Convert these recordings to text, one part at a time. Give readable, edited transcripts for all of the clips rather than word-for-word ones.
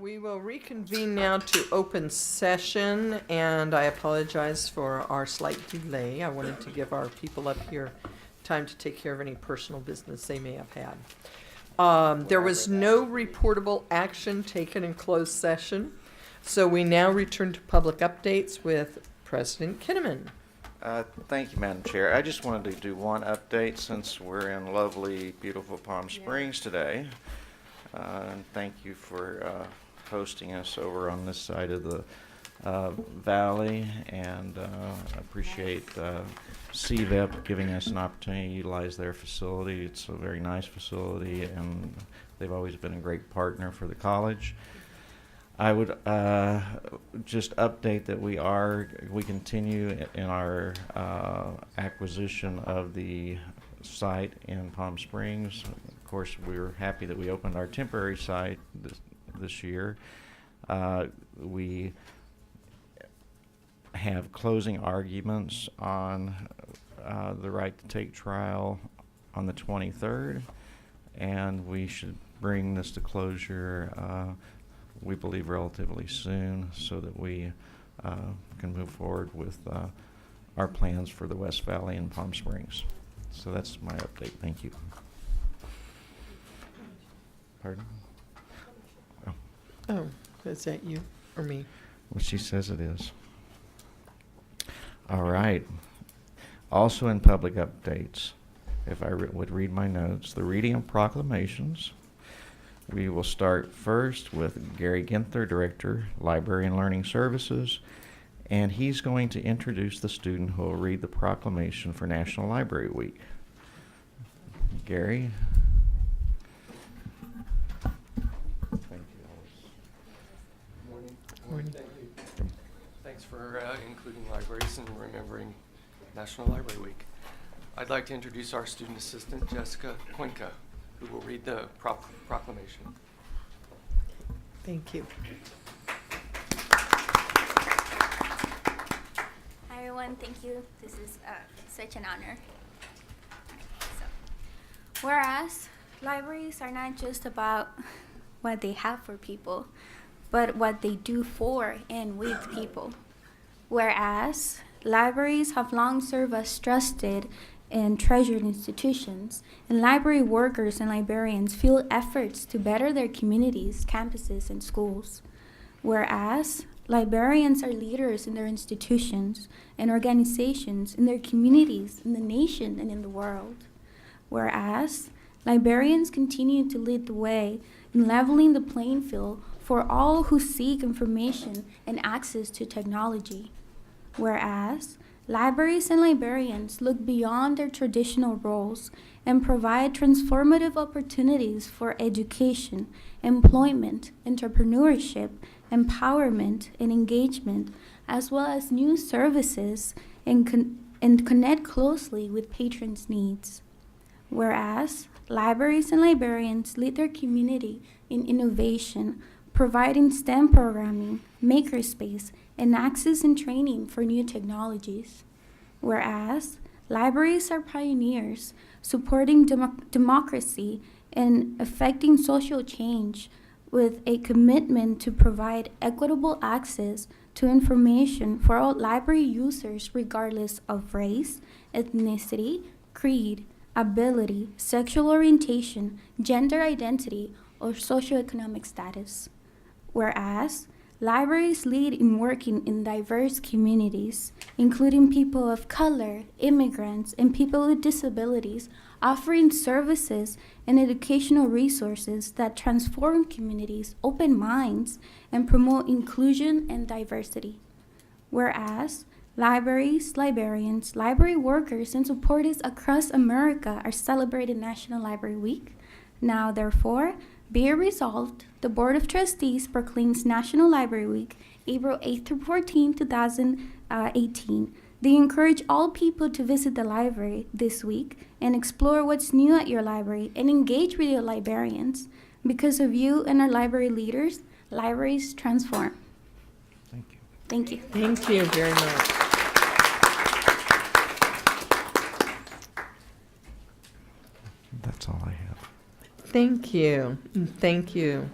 We will reconvene now to open session, and I apologize for our slight delay. I wanted to give our people up here time to take care of any personal business they may have had. There was no reportable action taken in closed session, so we now return to public updates with President Kinnaman. Thank you, Madam Chair. I just wanted to do one update since we're in lovely, beautiful Palm Springs today. And thank you for hosting us over on this side of the valley, and I appreciate CVEP giving us an opportunity to utilize their facility. It's a very nice facility, and they've always been a great partner for the college. I would just update that we continue in our acquisition of the site in Palm Springs. Of course, we were happy that we opened our temporary site this year. We have closing arguments on the right to take trial on the 23rd, and we should bring this to closure we believe relatively soon, so that we can move forward with our plans for the West Valley and Palm Springs. So that's my update. Thank you. Pardon? Oh, is that you or me? Well, she says it is. All right. Also in public updates, if I would read my notes, the reading of proclamations. We will start first with Gary Ginther, Director, Library and Learning Services, and he's going to introduce the student who will read the proclamation for National Library Week. Gary. Thank you, Alice. Morning. Morning. Thank you. Thanks for including libraries and remembering National Library Week. I'd like to introduce our student assistant, Jessica Cuenca, who will read the proclamation. Thank you. Hi everyone, thank you. This is such an honor. So, whereas libraries are not just about what they have for people, but what they do for and with people. Whereas libraries have long served as trusted and treasured institutions, and library workers and librarians fuel efforts to better their communities, campuses, and schools. Whereas librarians are leaders in their institutions and organizations, in their communities, in the nation, and in the world. Whereas librarians continue to lead the way in leveling the playing field for all who seek information and access to technology. Whereas libraries and librarians look beyond their traditional roles and provide transformative opportunities for education, employment, entrepreneurship, empowerment, and engagement, as well as new services, and connect closely with patrons' needs. Whereas libraries and librarians lead their community in innovation, providing STEM programming, makerspace, and access and training for new technologies. Whereas libraries are pioneers, supporting democracy and affecting social change with a commitment to provide equitable access to information for all library users regardless of race, ethnicity, creed, ability, sexual orientation, gender identity, or socioeconomic status. Whereas libraries lead in working in diverse communities, including people of color, immigrants, and people with disabilities, offering services and educational resources that transform communities, open minds, and promote inclusion and diversity. Whereas libraries, librarians, library workers, and supporters across America are celebrating National Library Week. Now, therefore, be it resolved, the Board of Trustees proclaims National Library Week, April 8th through 14th, 2018. They encourage all people to visit the library this week and explore what's new at your library and engage with your librarians. Because of you and our library leaders, libraries transform. Thank you. Thank you. Thank you very much. That's all I have. Thank you. And thank you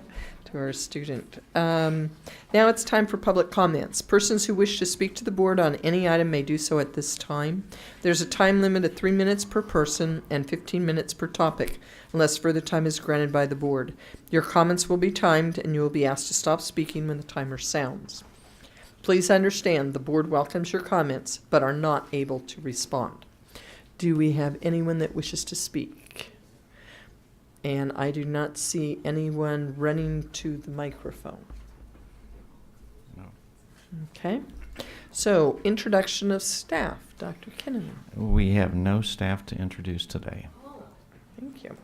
to to our student. Now it's time for public comments. Persons who wish to speak to the board on any item may do so at this time. There's a time limit of 3 minutes per person and 15 minutes per topic, unless further time is granted by the board. Your comments will be timed, and you will be asked to stop speaking when the timer sounds. Please understand, the board welcomes your comments, but are not able to respond. Do we have anyone that wishes to speak? And I do not see anyone running to the microphone. No. Okay. So, introduction of staff. Dr. Kinnaman. We have no staff to introduce today. Thank you.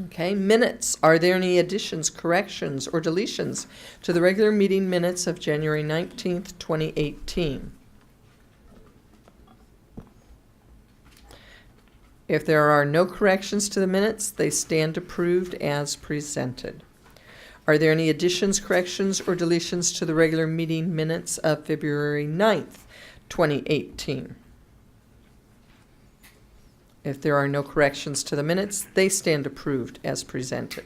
Okay, minutes. Are there any additions, corrections, or deletions to the regular meeting minutes of January 19th, 2018? If there are no corrections to the minutes, they stand approved as presented. Are there any additions, corrections, or deletions to the regular meeting minutes of February 9th, 2018? If there are no corrections to the minutes, they stand approved as presented.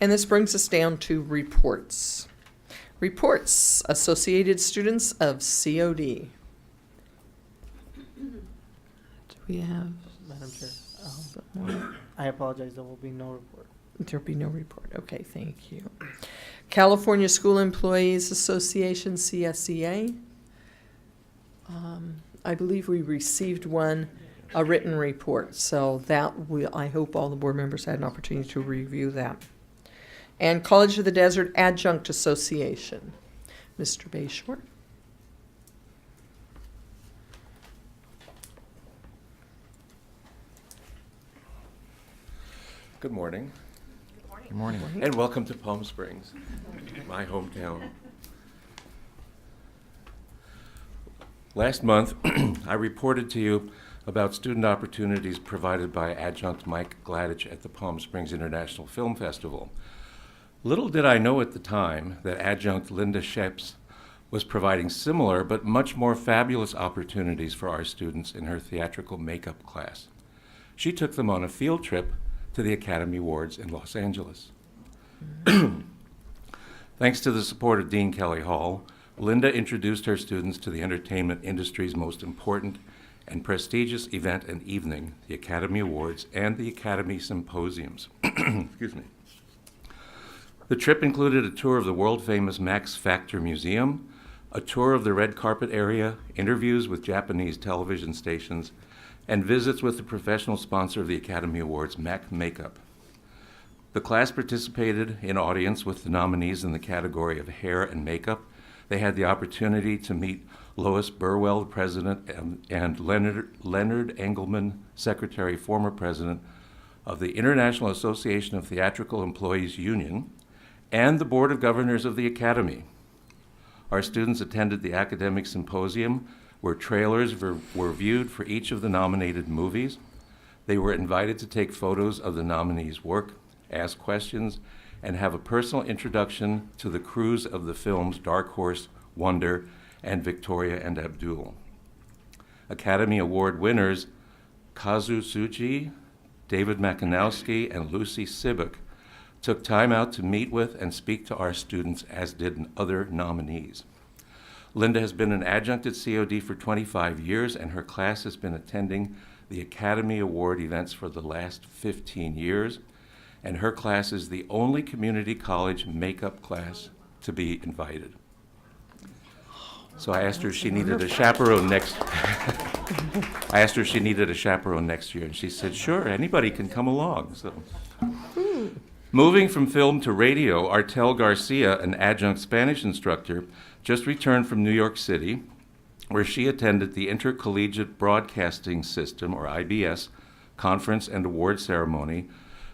And this brings us down to reports. Reports, Associated Students of COD. Do we have? Madam Chair, I apologize, there will be no report. There'll be no report. Okay, thank you. California School Employees Association, CSEA. I believe we received a written report, so I hope all the board members had an opportunity to review that. And College of the Desert Adjunct Association. Mr. Bayshore. Good morning, Good morning. and welcome to Palm Springs, my hometown. Last month, I reported to you about student opportunities provided by Adjunct Mike Gladich at the Palm Springs International Film Festival. Little did I know at the time that Adjunct Linda Sheps was providing similar but much more fabulous opportunities for our students in her theatrical makeup class. She took them on a field trip to the Academy Awards in Los Angeles. Thanks to the support of Dean Kelly Hall, Linda introduced her students to the entertainment industry's most important and prestigious event and evening, the Academy Awards and the Academy Symposiums. Excuse me. The trip included a tour of the world-famous Max Factor Museum, a tour of the red carpet area, interviews with Japanese television stations, and visits with the professional sponsor of the Academy Awards, MAC Makeup. The class participated in audience with the nominees in the category of hair and makeup. They had the opportunity to meet Lois Burwell, the president, and Leonard Engelman, secretary, former president of the International Association of Theatrical Employees Union, and the Board of Governors of the Academy. Our students attended the academic symposium, where trailers were viewed for each of the nominated movies. They were invited to take photos of the nominees' work, ask questions, and have a personal introduction to the crews of the films Dark Horse, Wonder, and Victoria and Abdul. Academy Award winners Kazu Tsuji, David Makanowski, and Lucy Sibuk took time out to meet with and speak to our students, as did other nominees. Linda has been an adjunct at COD for 25 years, and her class has been attending the Academy Award events for the last 15 years, and her class is the only community college makeup class to be invited. So I asked her if she needed a chaperone next year, and she said, sure, anybody can come along. So, moving from film to radio, Artel Garcia, an adjunct Spanish instructor, just returned from New York City, where she attended the Intercollegiate Broadcasting System, or IBS, conference and award ceremony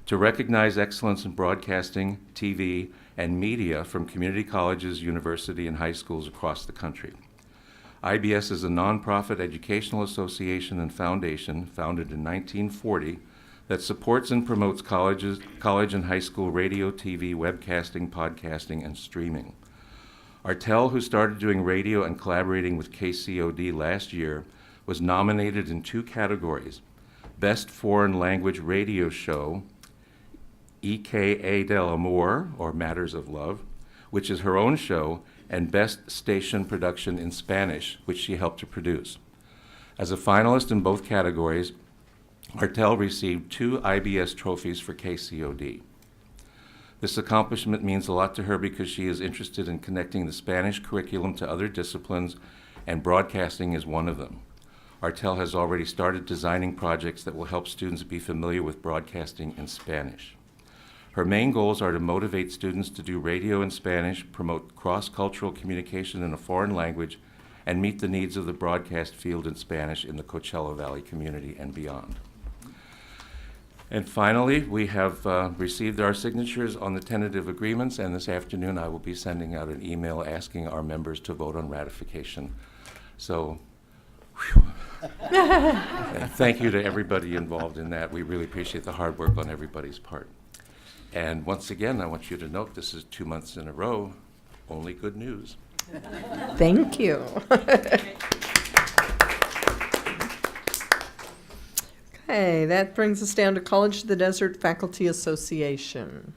to recognize excellence in broadcasting, TV, and media from community colleges, university, and high schools across the country. IBS is a nonprofit educational association and foundation founded in 1940 that supports and promotes college and high school radio, TV, webcasting, podcasting, and streaming. Artel, who started doing radio and collaborating with KCOD last year, was nominated in 2 categories: Best Foreign Language Radio Show EKA del Amor, or Matters of Love, which is her own show, and Best Station Production in Spanish, which she helped to produce. As a finalist in both categories, Artel received 2 IBS trophies for KCOD. This accomplishment means a lot to her because she is interested in connecting the Spanish curriculum to other disciplines, and broadcasting is one of them. Artel has already started designing projects that will help students be familiar with broadcasting in Spanish. Her main goals are to motivate students to do radio in Spanish, promote cross-cultural communication in a foreign language, and meet the needs of the broadcast field in Spanish in the Coachella Valley community and beyond. And finally, we have received our signatures on the tentative agreements, and this afternoon I will be sending out an email asking our members to vote on ratification. So, and thank you to everybody involved in that. We really appreciate the hard work on everybody's part. And once again, I want you to note this is 2 months in a row, only good news. Thank you. Okay, that brings us down to College of the Desert Faculty Association.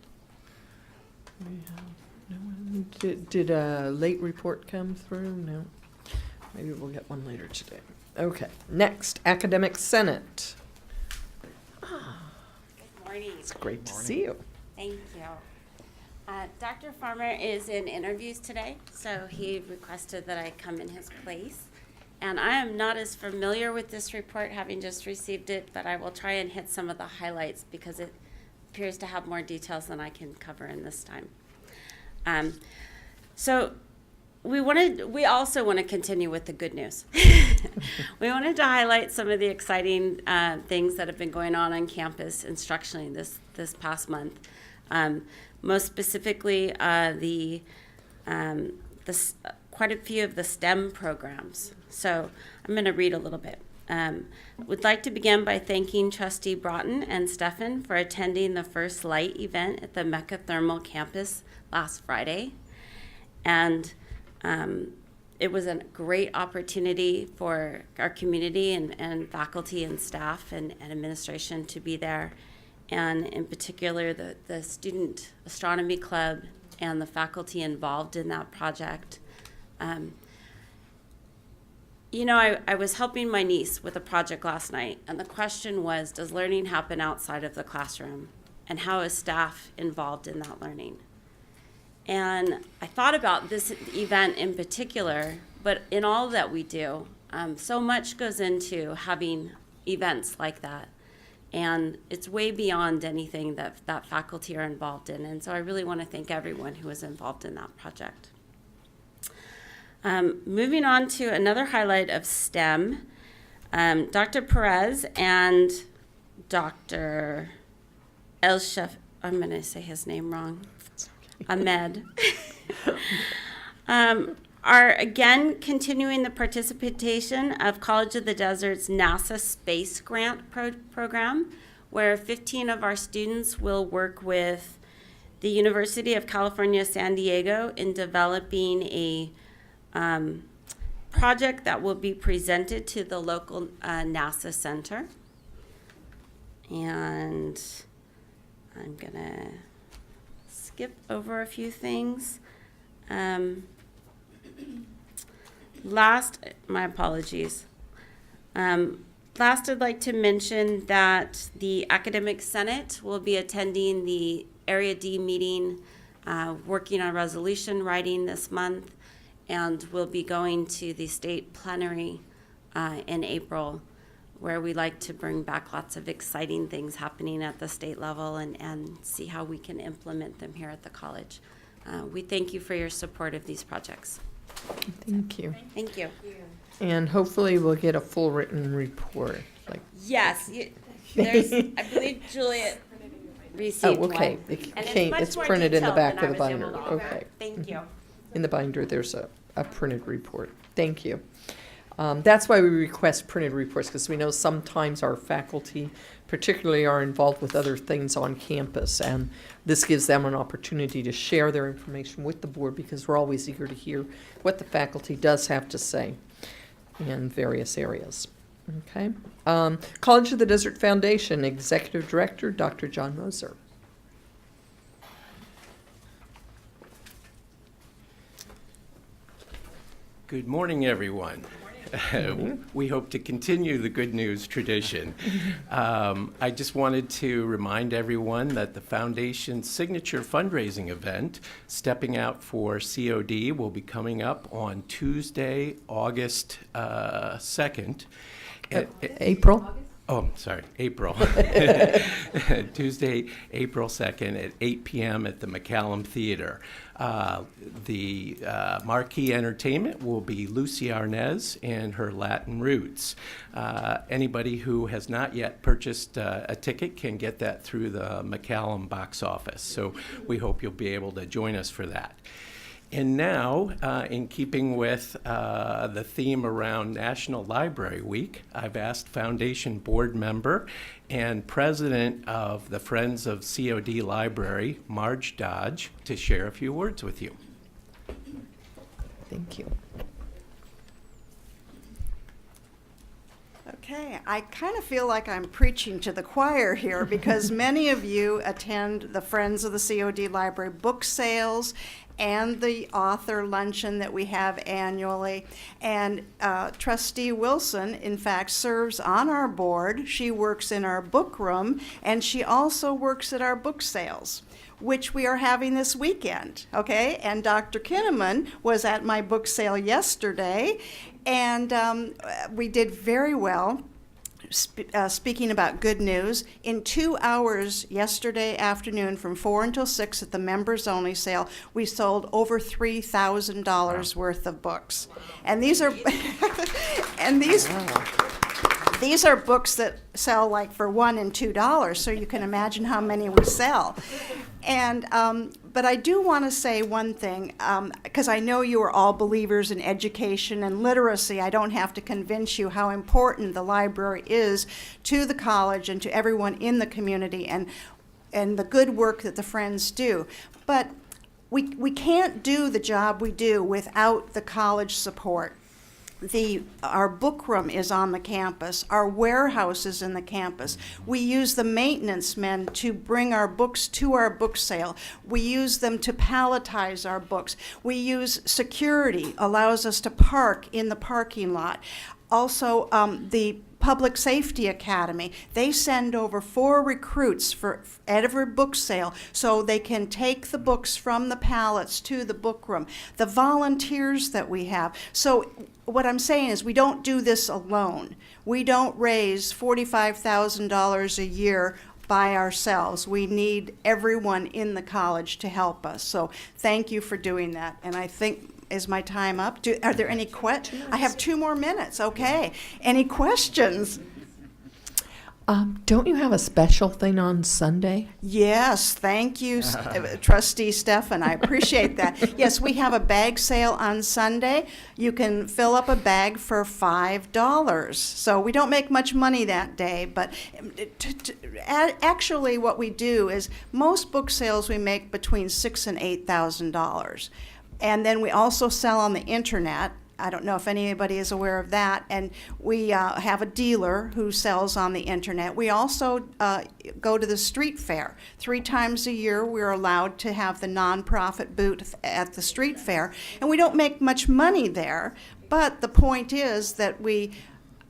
We have no one. Did a late report come through? No. Maybe we'll get one later today. Okay, next, Academic Senate. Good morning. It's great to see you. Thank you. Dr. Farmer is in interviews today, so he requested that I come in his place. And I am not as familiar with this report, having just received it, but I will try and hit some of the highlights because it appears to have more details than I can cover in this time. So we also want to continue with the good news. We wanted to highlight some of the exciting things that have been going on campus instructionally this past month. Most specifically, quite a few of the STEM programs. So I'm going to read a little bit. Would like to begin by thanking Trustee Broughton and Stefan for attending the First Light event at the Mecca Thermal campus last Friday. And it was a great opportunity for our community and faculty and staff and administration to be there. And in particular, the Student Astronomy Club and the faculty involved in that project. I was helping my niece with a project last night, and the question was, does learning happen outside of the classroom? And how is staff involved in that learning? And I thought about this event in particular, but in all that we do, so much goes into having events like that. And it's way beyond anything that faculty are involved in. And so I really want to thank everyone who was involved in that project. Moving on to another highlight of STEM, Dr. Perez and Dr. Elshef, I'm going to say his name wrong, Ahmed, are again continuing the participation of College of the Desert's NASA Space Grant program, where 15 of our students will work with the University of California, San Diego in developing a project that will be presented to the local NASA center. And I'm going to skip over a few things. My apologies. Last, I'd like to mention that the Academic Senate will be attending the Area D meeting, working on resolution writing this month, and we'll be going to the state plenary in April, where we like to bring back lots of exciting things happening at the state level and see how we can implement them here at the college. We thank you for your support of these projects. Thank you. Thank you. And hopefully we'll get a full written report. Yes, there's, I believe Juliet received one. Okay. And it's much It's more printed in the detailed back than of the I was able binder. to offer. Okay. Thank you. In the binder, there's a printed report. Thank you. That's why we request printed reports, because we know sometimes our faculty particularly are involved with other things on campus, and this gives them an opportunity to share their information with the board, because we're always eager to hear what the faculty does have to say in various areas. Okay. College of the Desert Foundation Executive Director, Dr. John Moser. Good morning, everyone. We hope to continue the good news tradition. I just wanted to remind everyone that the Foundation's signature fundraising event, Stepping Out for COD, will be coming up on Tuesday, August 2nd. April? Oh, sorry, April. Tuesday, April 2nd at 8 p.m. at the McCallum Theater. The marquee entertainment will be Lucy Arnaz and her Latin Roots. Anybody who has not yet purchased a ticket can get that through the McCallum box office. So we hope you'll be able to join us for that. And now, in keeping with the theme around National Library Week, I've asked Foundation board member and president of the Friends of COD Library, Marge Dodge, to share a few words with you. Thank you. Okay, I kind of feel like I'm preaching to the choir here because many of you attend the Friends of the COD Library book sales and the author luncheon that we have annually. And Trustee Wilson, in fact, serves on our board. She works in our book room, and she also works at our book sales, which we are having this weekend, okay? And Dr. Kinnaman was at my book sale yesterday, and we did very well. Speaking about good news, in 2 hours yesterday afternoon from 4 until 6 at the members only sale, we sold over $3,000 worth of books. And these are these are books that sell like for $1 and $2, so you can imagine how many we sell. And but I do want to say one thing, because I know you are all believers in education and literacy. I don't have to convince you how important the library is to the college and to everyone in the community, and the good work that the Friends do. But we can't do the job we do without the college support. Our book room is on the campus. Our warehouse is in the campus. We use the maintenance men to bring our books to our book sale. We use them to palletize our books. We use security, allows us to park in the parking lot. Also, the Public Safety Academy, they send over 4 recruits for every book sale so they can take the books from the pallets to the book room. The volunteers that we have. So what I'm saying is we don't do this alone. We don't raise $45,000 a year by ourselves. We need everyone in the college to help us. So thank you for doing that. And I think, is my time up? Are there any questions? I have 2 more minutes. Okay. Any questions? Don't you have a special thing on Sunday? Yes, thank you, Trustee Stefan. I appreciate that. Yes, we have a bag sale on Sunday. You can fill up a bag for $5. So we don't make much money that day, but actually what we do is most book sales we make between $6,000 and $8,000. And then we also sell on the internet. I don't know if anybody is aware of that. And we have a dealer who sells on the internet. We also go to the street fair. 3 times a year, we're allowed to have the nonprofit booth at the street fair. And we don't make much money there. But the point is that we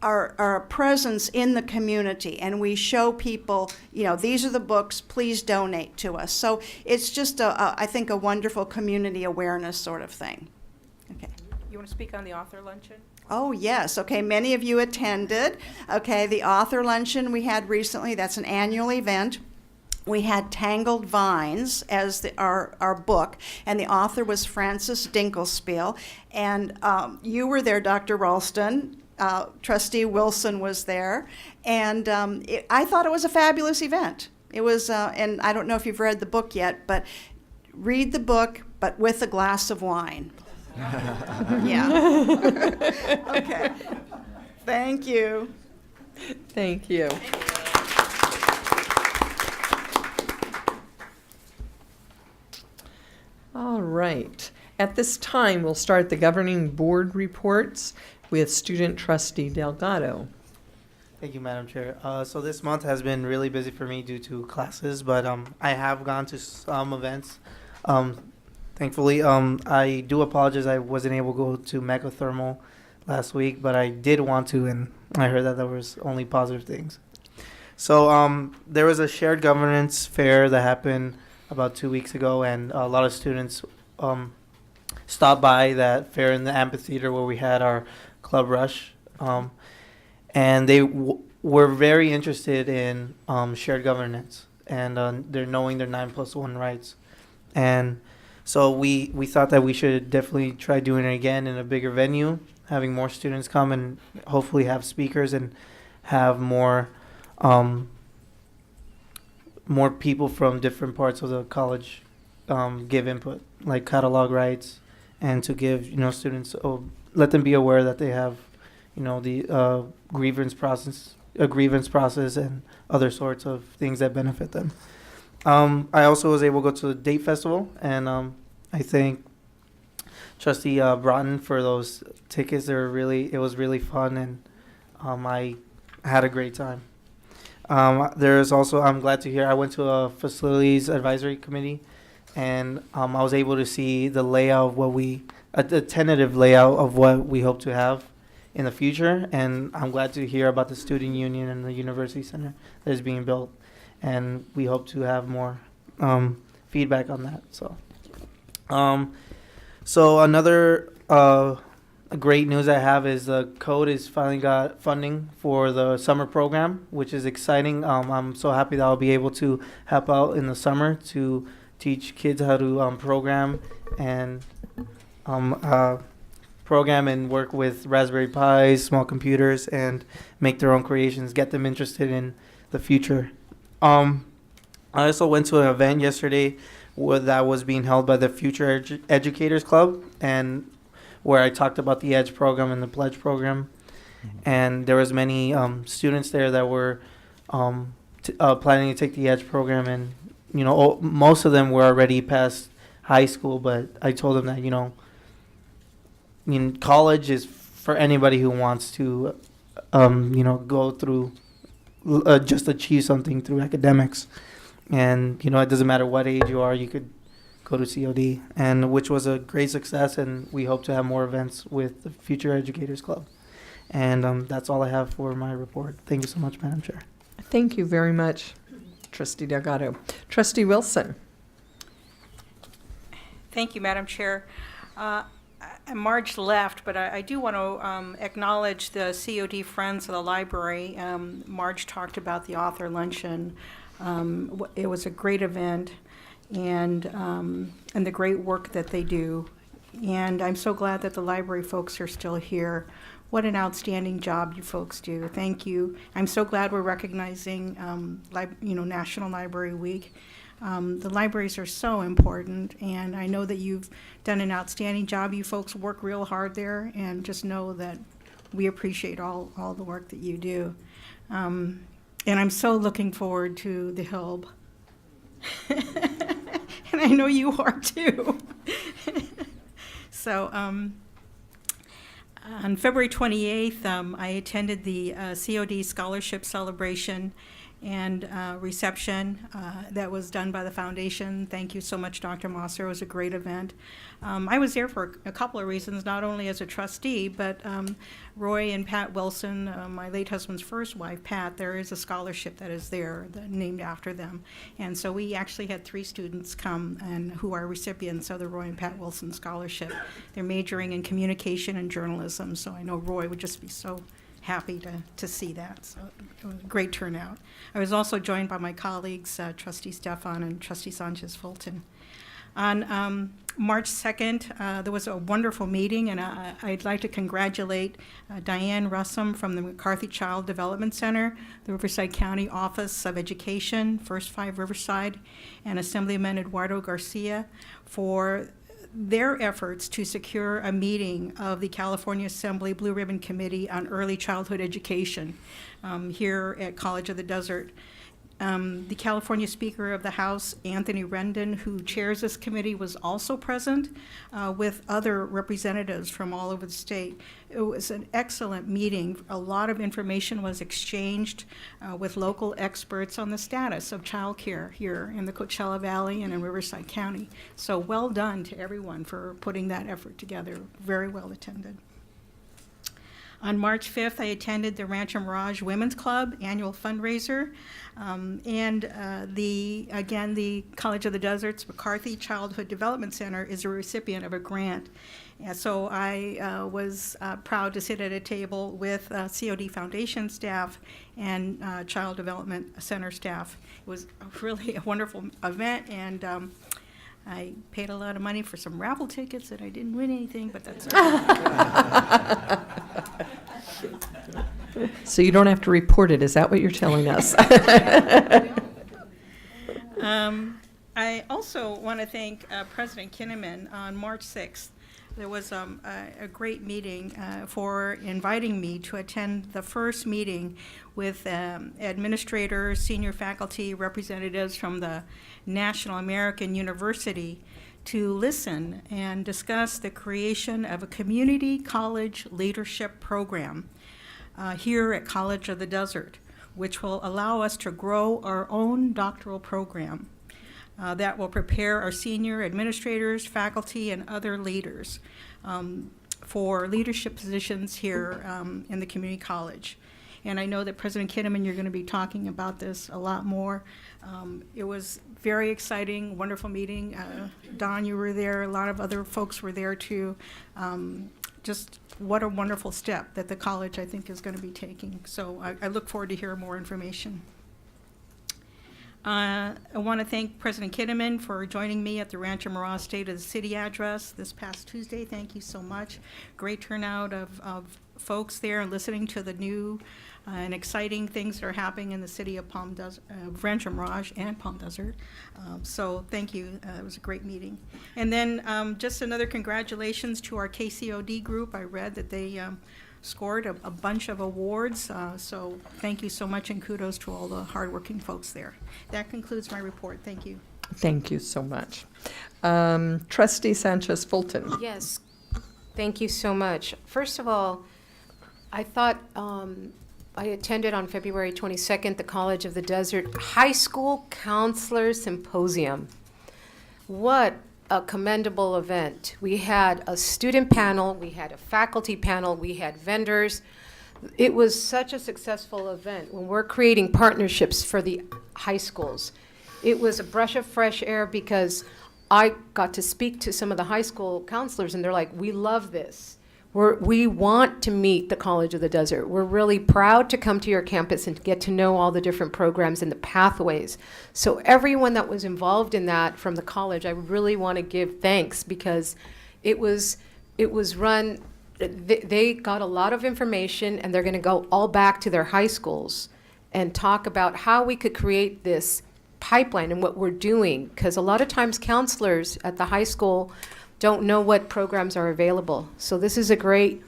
are a presence in the community, and we show people, these are the books, please donate to us. So it's just, I think, a wonderful community awareness sort of thing. Okay. You want to speak on the author luncheon? Oh, yes. Okay, many of you attended. Okay, the author luncheon we had recently, that's an annual event. We had Tangled Vines as our book, and the author was Frances Dinkelspiel. And you were there, Dr. Ralston. Trustee Wilson was there, and I thought it was a fabulous event. It was, and I don't know if you've read the book yet, but read the book, but with a glass of wine. Yeah. Okay. Thank you. Thank you. All right. At this time, we'll start the governing board reports with Student Trustee Delgado. Thank you, Madam Chair. So this month has been really busy for me due to classes, but I have gone to some events Thankfully, I do apologize. I wasn't able to go to Mechathermal last week, but I did want to, and I heard that there was only positive things. So there was a shared governance fair that happened about 2 weeks ago, and a lot of students stopped by that fair in the amphitheater where we had our club rush, and they were very interested in shared governance and they're knowing their 9+1 rights, and so we thought that we should definitely try doing it again in a bigger venue, having more students come and hopefully have speakers and have more people from different parts of the college give input, like catalog rights, and to give students, let them be aware that they have the grievance process and other sorts of things that benefit them. I also was able to go to the Date Festival, and I thank Trustee Broughton for those tickets. It was really fun, and I had a great time. There's also, I'm glad to hear, I went to a facilities advisory committee, and I was able to see the layout of the tentative layout of what we hope to have in the future, and I'm glad to hear about the student union and the university center that is being built, and we hope to have more feedback on that. So another great news I have is the code is finally got funding for the summer program, which is exciting. I'm so happy that I'll be able to help out in the summer to teach kids how to program and work with Raspberry Pis, small computers, and make their own creations, get them interested in the future. I also went to an event yesterday that was being held by the Future Educators Club, and where I talked about the EDGE program and the Pledge program. And there was many students there that were planning to take the EDGE program, and most of them were already past high school, but I told them that college is for anybody who wants to go through just achieve something through academics, and it doesn't matter what age you are, you could go to COD, and which was a great success, and we hope to have more events with the Future Educators Club. And that's all I have for my report. Thank you so much, Madam Chair. Thank you very much, Trustee Delgado. Trustee Wilson. Thank you, Madam Chair. Marge left, but I do want to acknowledge the COD Friends of the Library. Marge talked about the author luncheon. It was a great event, and the great work that they do. And I'm so glad that the library folks are still here. What an outstanding job you folks do. Thank you. I'm so glad we're recognizing National Library Week. The libraries are so important, and I know that you've done an outstanding job. You folks work real hard there, and just know that we appreciate all the work that you do. And I'm so looking forward to the HILB. And I know you are too. So on February 28th, I attended the COD Scholarship Celebration and reception that was done by the foundation. Thank you so much, Dr. Mosser. It was a great event. I was there for a couple of reasons, not only as a trustee, but Roy and Pat Wilson, my late husband's first wife, Pat, there is a scholarship that is there named after them. And so we actually had 3 students come and who are recipients of the Roy and Pat Wilson Scholarship. They're majoring in communication and journalism, so I know Roy would just be so happy to see that. So it was a great turnout. I was also joined by my colleagues, Trustee Stefan and Trustee Sanchez Fulton. On March 2nd, there was a wonderful meeting, and I'd like to congratulate Diane Russum from the McCarthy Child Development Center, the Riverside County Office of Education, First 5 Riverside, and Assemblyman Eduardo Garcia for their efforts to secure a meeting of the California Assembly Blue Ribbon Committee on Early Childhood Education here at College of the Desert. The California Speaker of the House, Anthony Rendon, who chairs this committee, was also present with other representatives from all over the state. It was an excellent meeting. A lot of information was exchanged with local experts on the status of childcare here in the Coachella Valley and in Riverside County. So well done to everyone for putting that effort together. Very well attended. On March 5th, I attended the Rancho Mirage Women's Club annual fundraiser. The College of the Desert's McCarthy Childhood Development Center is a recipient of a grant. And so I was proud to sit at a table with COD Foundation staff and Child Development Center staff. It was really a wonderful event, and I paid a lot of money for some raffle tickets, and I didn't win anything, but that's okay. So you don't have to report it, is that what you're telling us? I also want to thank President Kinnaman. On March 6th. There was a great meeting for inviting me to attend the first meeting with administrators, senior faculty, representatives from the National American University to listen and discuss the creation of a community college leadership program here at College of the Desert, which will allow us to grow our own doctoral program that will prepare our senior administrators, faculty, and other leaders for leadership positions here in the community college. And I know that President Kinnaman, you're going to be talking about this a lot more. It was very exciting, wonderful meeting. Don, you were there. A lot of other folks were there too. Just what a wonderful step that the college, I think, is going to be taking. So I look forward to hearing more information. I want to thank President Kinnaman for joining me at the Rancho Mirage State of the City address this past Tuesday. Thank you so much. Great turnout of folks there and listening to the new and exciting things that are happening in the city of Rancho Mirage and Palm Desert. So thank you. It was a great meeting. And then just another congratulations to our KCOD group. I read that they scored a bunch of awards. So thank you so much, and kudos to all the hardworking folks there. That concludes my report. Thank you. Thank you so much. Trustee Sanchez Fulton. Yes, thank you so much. First of all, I thought I attended on February 22nd the College of the Desert High School Counselor Symposium. What a commendable event. We had a student panel, we had a faculty panel, we had vendors. It was such a successful event. When we're creating partnerships for the high schools, it was a breath of fresh air because I got to speak to some of the high school counselors, and they're like, we love this. We want to meet the College of the Desert. We're really proud to come to your campus and get to know all the different programs and the pathways. So everyone that was involved in that from the college, I really want to give thanks because it was run, they got a lot of information, and they're going to go all back to their high schools and talk about how we could create this pipeline and what we're doing. Because a lot of times counselors at the high school don't know what programs are available. So this is a great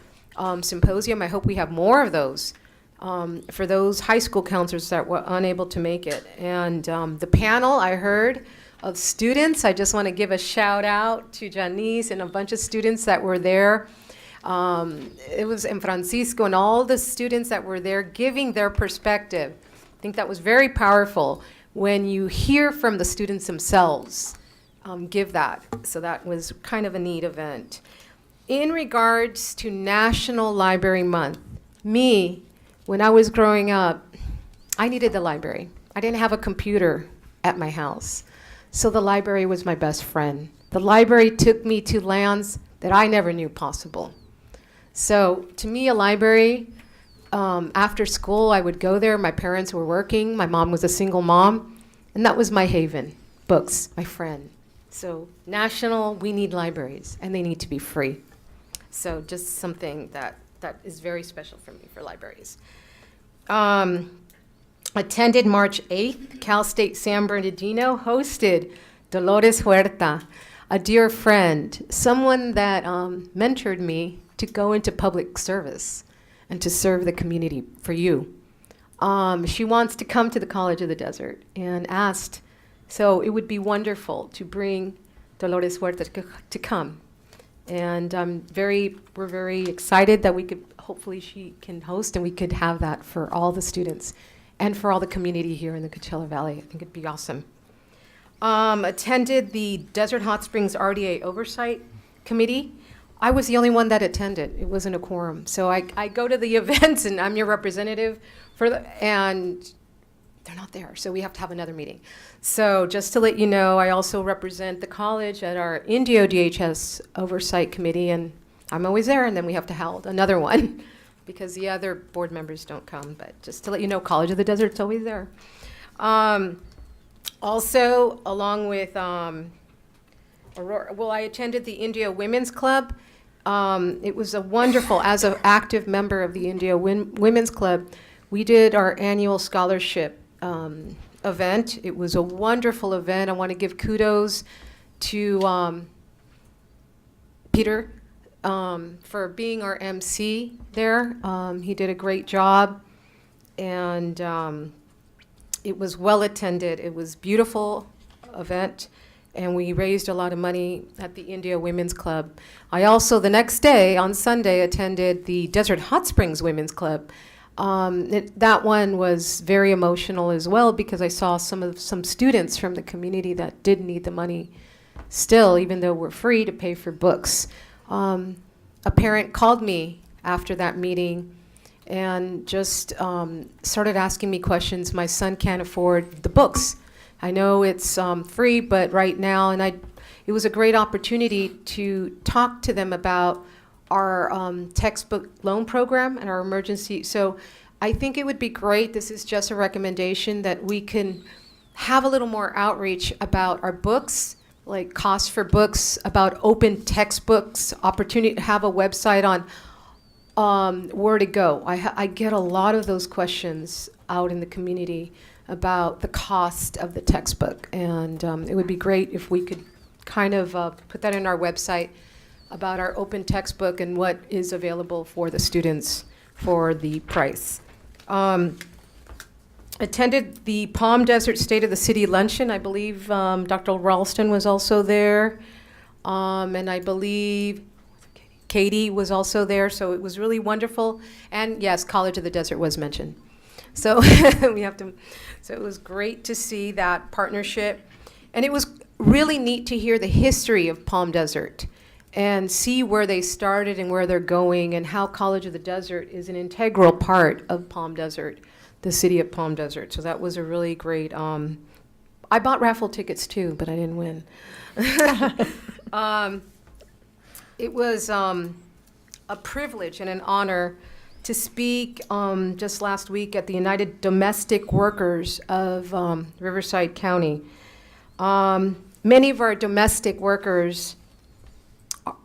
symposium. I hope we have more of those for those high school counselors that were unable to make it. And the panel I heard of students, I just want to give a shout out to Janice and a bunch of students that were there. It was in Francisco and all the students that were there giving their perspective. I think that was very powerful when you hear from the students themselves. Give that. So that was kind of a neat event. In regards to National Library Month, when I was growing up, I needed the library. I didn't have a computer at my house. So the library was my best friend. The library took me to lands that I never knew possible. So to me, a library, after school, I would go there. My parents were working. My mom was a single mom. And that was my haven. Books, my friend. So national, we need libraries, and they need to be free. So just something that is very special for me for libraries. Attended March 8th, Cal State San Bernardino hosted Dolores Huerta, a dear friend, someone that mentored me to go into public service and to serve the community for you. She wants to come to the College of the Desert and asked, so it would be wonderful to bring Dolores Huerta to come. And we're very excited that we could, hopefully she can host and we could have that for all the students and for all the community here in the Coachella Valley. I think it'd be awesome. Attended the Desert Hot Springs RDA Oversight Committee. I was the only one that attended. It wasn't a quorum. So I go to the events and I'm your representative and they're not there. So we have to have another meeting. So just to let you know, I also represent the college at our Indio DHS Oversight Committee, and I'm always there, and then we have to hold another one because the other board members don't come. But just to let you know, College of the Desert's always there. Also, along with Aurora, I attended the Indio Women's Club. It was a wonderful, as an active member of the Indio Women's Club, we did our annual scholarship event. It was a wonderful event. I want to give kudos to Peter for being our MC there. He did a great job, and it was well attended. It was a beautiful event, and we raised a lot of money at the India Women's Club. I also, the next day, on Sunday, attended the Desert Hot Springs Women's Club. That one was very emotional as well because I saw some students from the community that did need the money still, even though we're free to pay for books. A parent called me after that meeting and just started asking me questions. My son can't afford the books. I know it's free, but right now, it was a great opportunity to talk to them about our textbook loan program and our emergency. So I think it would be great, this is just a recommendation, that we can have a little more outreach about our books, like costs for books, about open textbooks, opportunity to have a website on where to go. I get a lot of those questions out in the community about the cost of the textbook. And it would be great if we could kind of put that in our website about our open textbook and what is available for the students for the price. Attended the Palm Desert State of the City Luncheon. I believe Dr. Ralston was also there. And I believe Katie was also there, so it was really wonderful. And yes, College of the Desert was mentioned. So so it was great to see that partnership. And it was really neat to hear the history of Palm Desert and see where they started and where they're going and how College of the Desert is an integral part of Palm Desert, the city of Palm Desert. So that was a really great, I bought raffle tickets too, but I didn't win. It was a privilege and an honor to speak just last week at the United Domestic Workers of Riverside County. Many of our domestic workers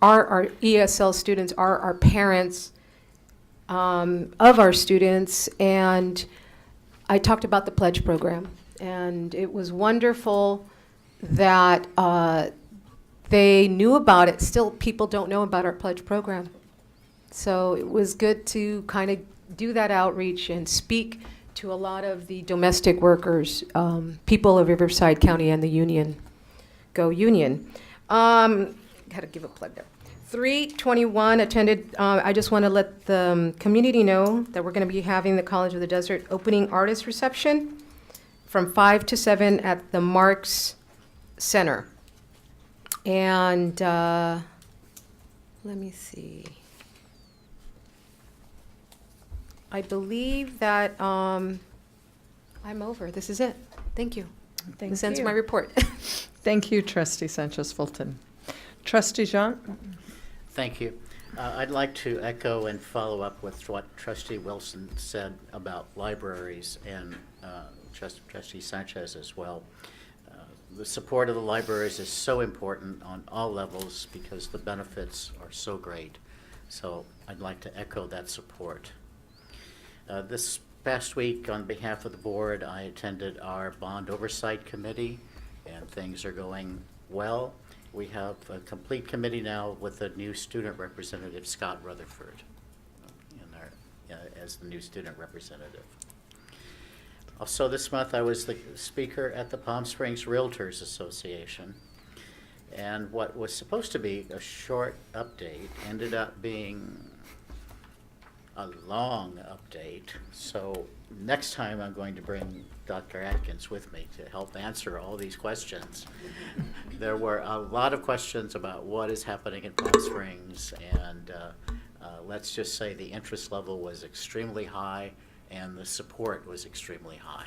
are our ESL students, are our parents of our students, and I talked about the pledge program, and it was wonderful that they knew about it. Still, people don't know about our pledge program. So it was good to kind of do that outreach and speak to a lot of the domestic workers, people of Riverside County and the union. Go Union. Had to give a plug there. 321 attended, I just want to let the community know that we're going to be having the College of the Desert opening artist reception from 5 to 7 at the Marks Center. And let me see. I believe that I'm over. This is it. Thank you. This ends my report. Thank you, Trustee Sanchez-Fulton. Trustee Jean? Thank you. I'd like to echo and follow up with what Trustee Wilson said about libraries and Trustee Sanchez as well. The support of the libraries is so important on all levels because the benefits are so great. So I'd like to echo that support. This past week, on behalf of the board, I attended our Bond Oversight Committee, and things are going well. We have a complete committee now with a new student representative, Scott Rutherford, as the new student representative. Also this month, I was the speaker at the Palm Springs Realtors Association. And what was supposed to be a short update ended up being a long update. So next time I'm going to bring Dr. Atkins with me to help answer all these questions. There were a lot of questions about what is happening in Palm Springs, and let's just say the interest level was extremely high and the support was extremely high.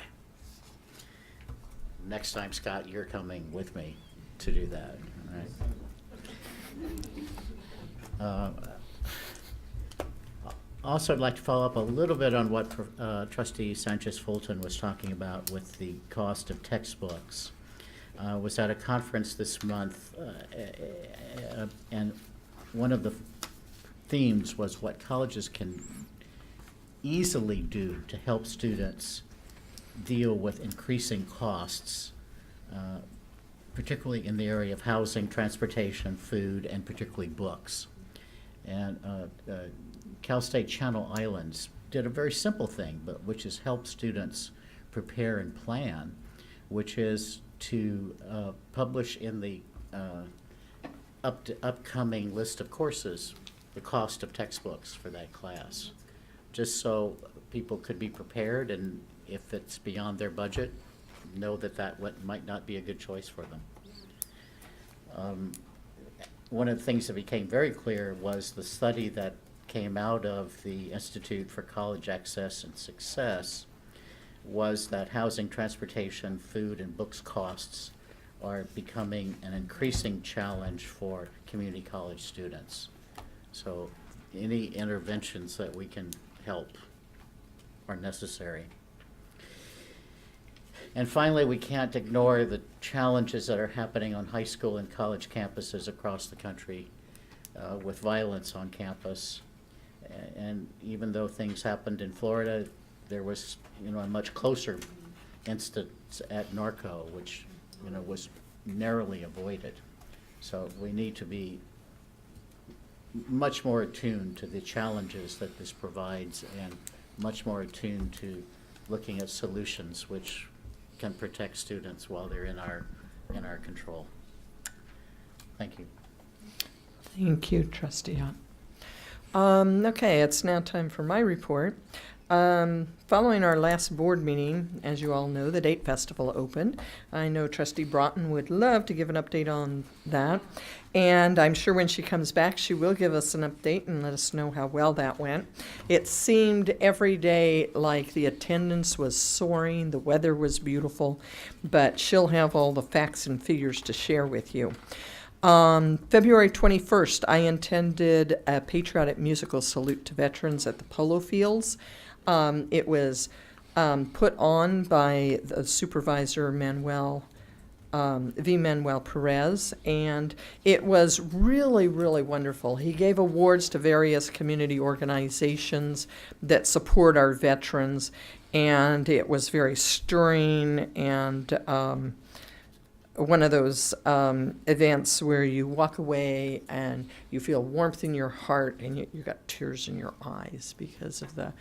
Next time, Scott, you're coming with me to do that. All right. Also, I'd like to follow up a little bit on what Trustee Sanchez-Fulton was talking about with the cost of textbooks. Was at a conference this month, and one of the themes was what colleges can easily do to help students deal with increasing costs, particularly in the area of housing, transportation, food, and particularly books. And Cal State Channel Islands did a very simple thing, but which is help students prepare and plan, which is to publish in the upcoming list of courses the cost of textbooks for that class, just so people could be prepared, and if it's beyond their budget, know that might not be a good choice for them. One of the things that became very clear was the study that came out of the Institute for College Access and Success was that housing, transportation, food, and books costs are becoming an increasing challenge for community college students. So any interventions that we can help are necessary. And finally, we can't ignore the challenges that are happening on high school and college campuses across the country with violence on campus. And even though things happened in Florida, there was, a much closer instance at Norco, which, was narrowly avoided. So we need to be much more attuned to the challenges that this provides, and much more attuned to looking at solutions which can protect students while they're in our control. Thank you. Thank you, Trustee Hunt. Okay, it's now time for my report. Following our last board meeting, as you all know, the Date Festival opened. I know Trustee Broughton would love to give an update on that, and I'm sure when she comes back, she will give us an update and let us know how well that went. It seemed every day like the attendance was soaring, the weather was beautiful, but she'll have all the facts and figures to share with you. February 21st, I attended a patriotic musical salute to veterans at the Polo Fields. It was put on by the supervisor, Manuel Perez, and it was really, really wonderful. He gave awards to various community organizations that support our veterans, and it was very stirring and one of those events where you walk away and you feel warmth in your heart and you got tears in your eyes because of the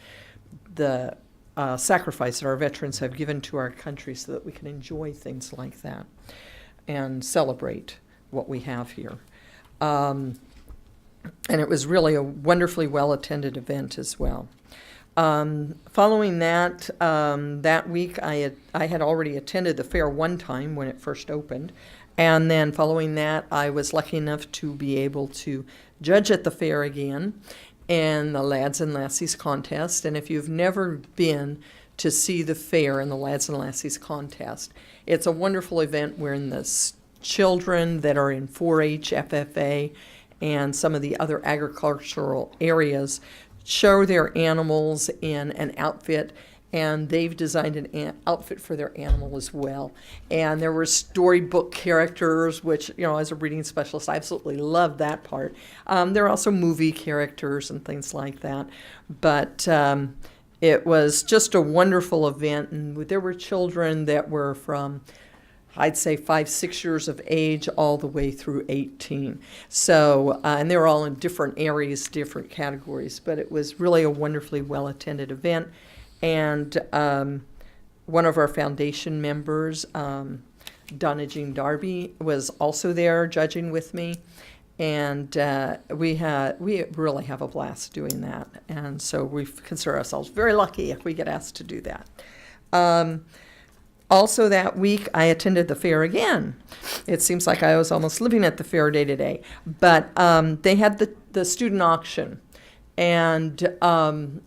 sacrifice that our veterans have given to our country so that we can enjoy things like that and celebrate what we have here. And it was really a wonderfully well-attended event as well. Following that, that week I had already attended the fair one time when it first opened. And then following that, I was lucky enough to be able to judge at the fair again in the Lads and Lassies contest. And if you've never been to see the fair and the Lads and Lassies contest, it's a wonderful event wherein the children that are in 4-H, FFA, and some of the other agricultural areas show their animals in an outfit, and they've designed an outfit for their animal as well. And there were storybook characters, which, as a reading specialist, I absolutely love that part. There are also movie characters and things like that. But it was just a wonderful event, and there were children that were from, I'd say 5-6 years of age all the way through 18. So, and they were all in different areas, different categories, but it was really a wonderfully well-attended event. And one of our foundation members, Donna Jean Darby, was also there judging with me. And we really have a blast doing that. And so we consider ourselves very lucky if we get asked to do that. Also that week, I attended the fair again. It seems like I was almost living at the fair day to day. But they had the student auction. And the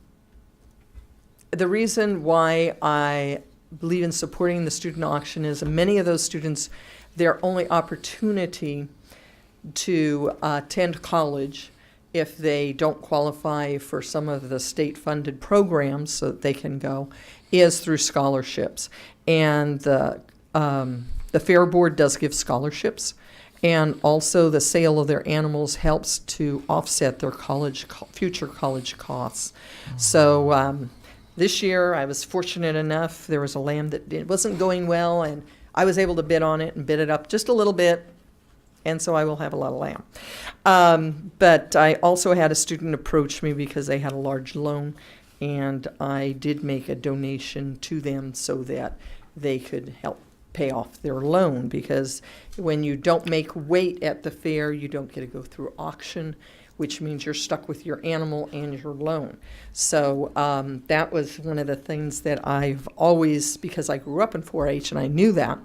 reason why I believe in supporting the student auction is many of those students, their only opportunity to attend college, if they don't qualify for some of the state-funded programs so that they can go, is through scholarships. And the Fair Board does give scholarships, and also the sale of their animals helps to offset their future college costs. So this year I was fortunate enough, there was a lamb that it wasn't going well, and I was able to bid on it and bid it up just a little bit, and so I will have a lot of lamb. But I also had a student approach me because they had a large loan, and I did make a donation to them so that they could help pay off their loan, because when you don't make weight at the fair, you don't get to go through auction, which means you're stuck with your animal and your loan. So that was one of the things that I've always, because I grew up in 4-H and I knew that,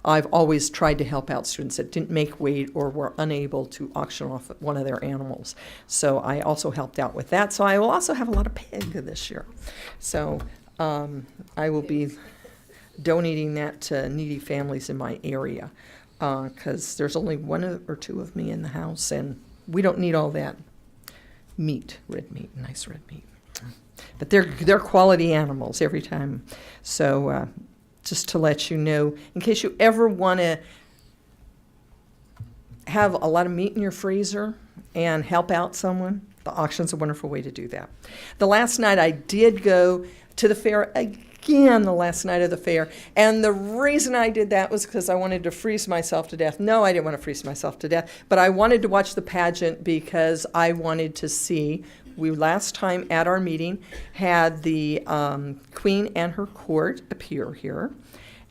I've always tried to help out students that didn't make weight or were unable to auction off one of their animals. So I also helped out with that. So I will also have a lot of pig this year. So I will be donating that to needy families in my area, because there's only one or two of me in the house, and we don't need all that meat, red meat, nice red meat. But they're quality animals every time. So just to let you know, in case you ever want to have a lot of meat in your freezer and help out someone, the auction's a wonderful way to do that. The last night I did go to the fair again, the last night of the fair, and the reason I did that was because I wanted to freeze myself to death. No, I didn't want to freeze myself to death, but I wanted to watch the pageant because I wanted to see. We last time at our meeting had the Queen and her court appear here,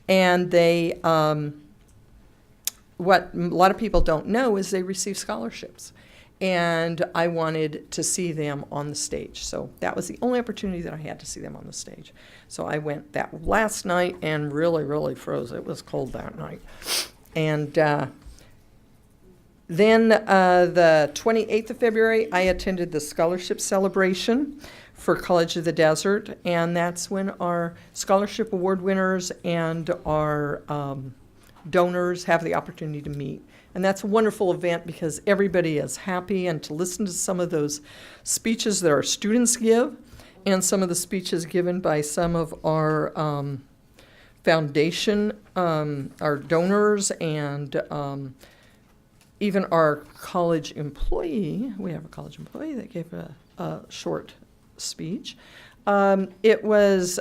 and they, what a lot of people don't know is they receive scholarships, and I wanted to see them on the stage. So that was the only opportunity that I had to see them on the stage. So I went that last night and really, really froze. It was cold that night. And then the 28th of February, I attended the scholarship celebration for College of the Desert, and that's when our scholarship award winners and our donors have the opportunity to meet. And that's a wonderful event because everybody is happy, and to listen to some of those speeches that our students give and some of the speeches given by some of our foundation, our donors, and even our college employee. We have a college employee that gave a short speech. It was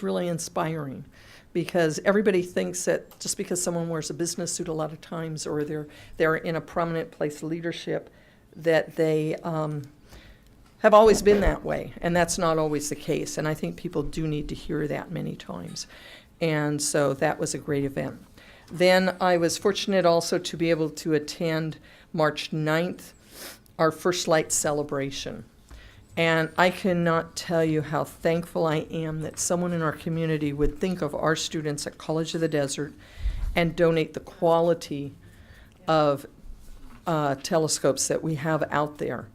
really inspiring, because everybody thinks that just because someone wears a business suit a lot of times, or they're in a prominent place of leadership, that they have always been that way, and that's not always the case. And I think people do need to hear that many times. And so that was a great event. Then I was fortunate also to be able to attend March 9th, our First Light celebration. And I cannot tell you how thankful I am that someone in our community would think of our students at College of the Desert and donate the quality of telescopes that we have out there,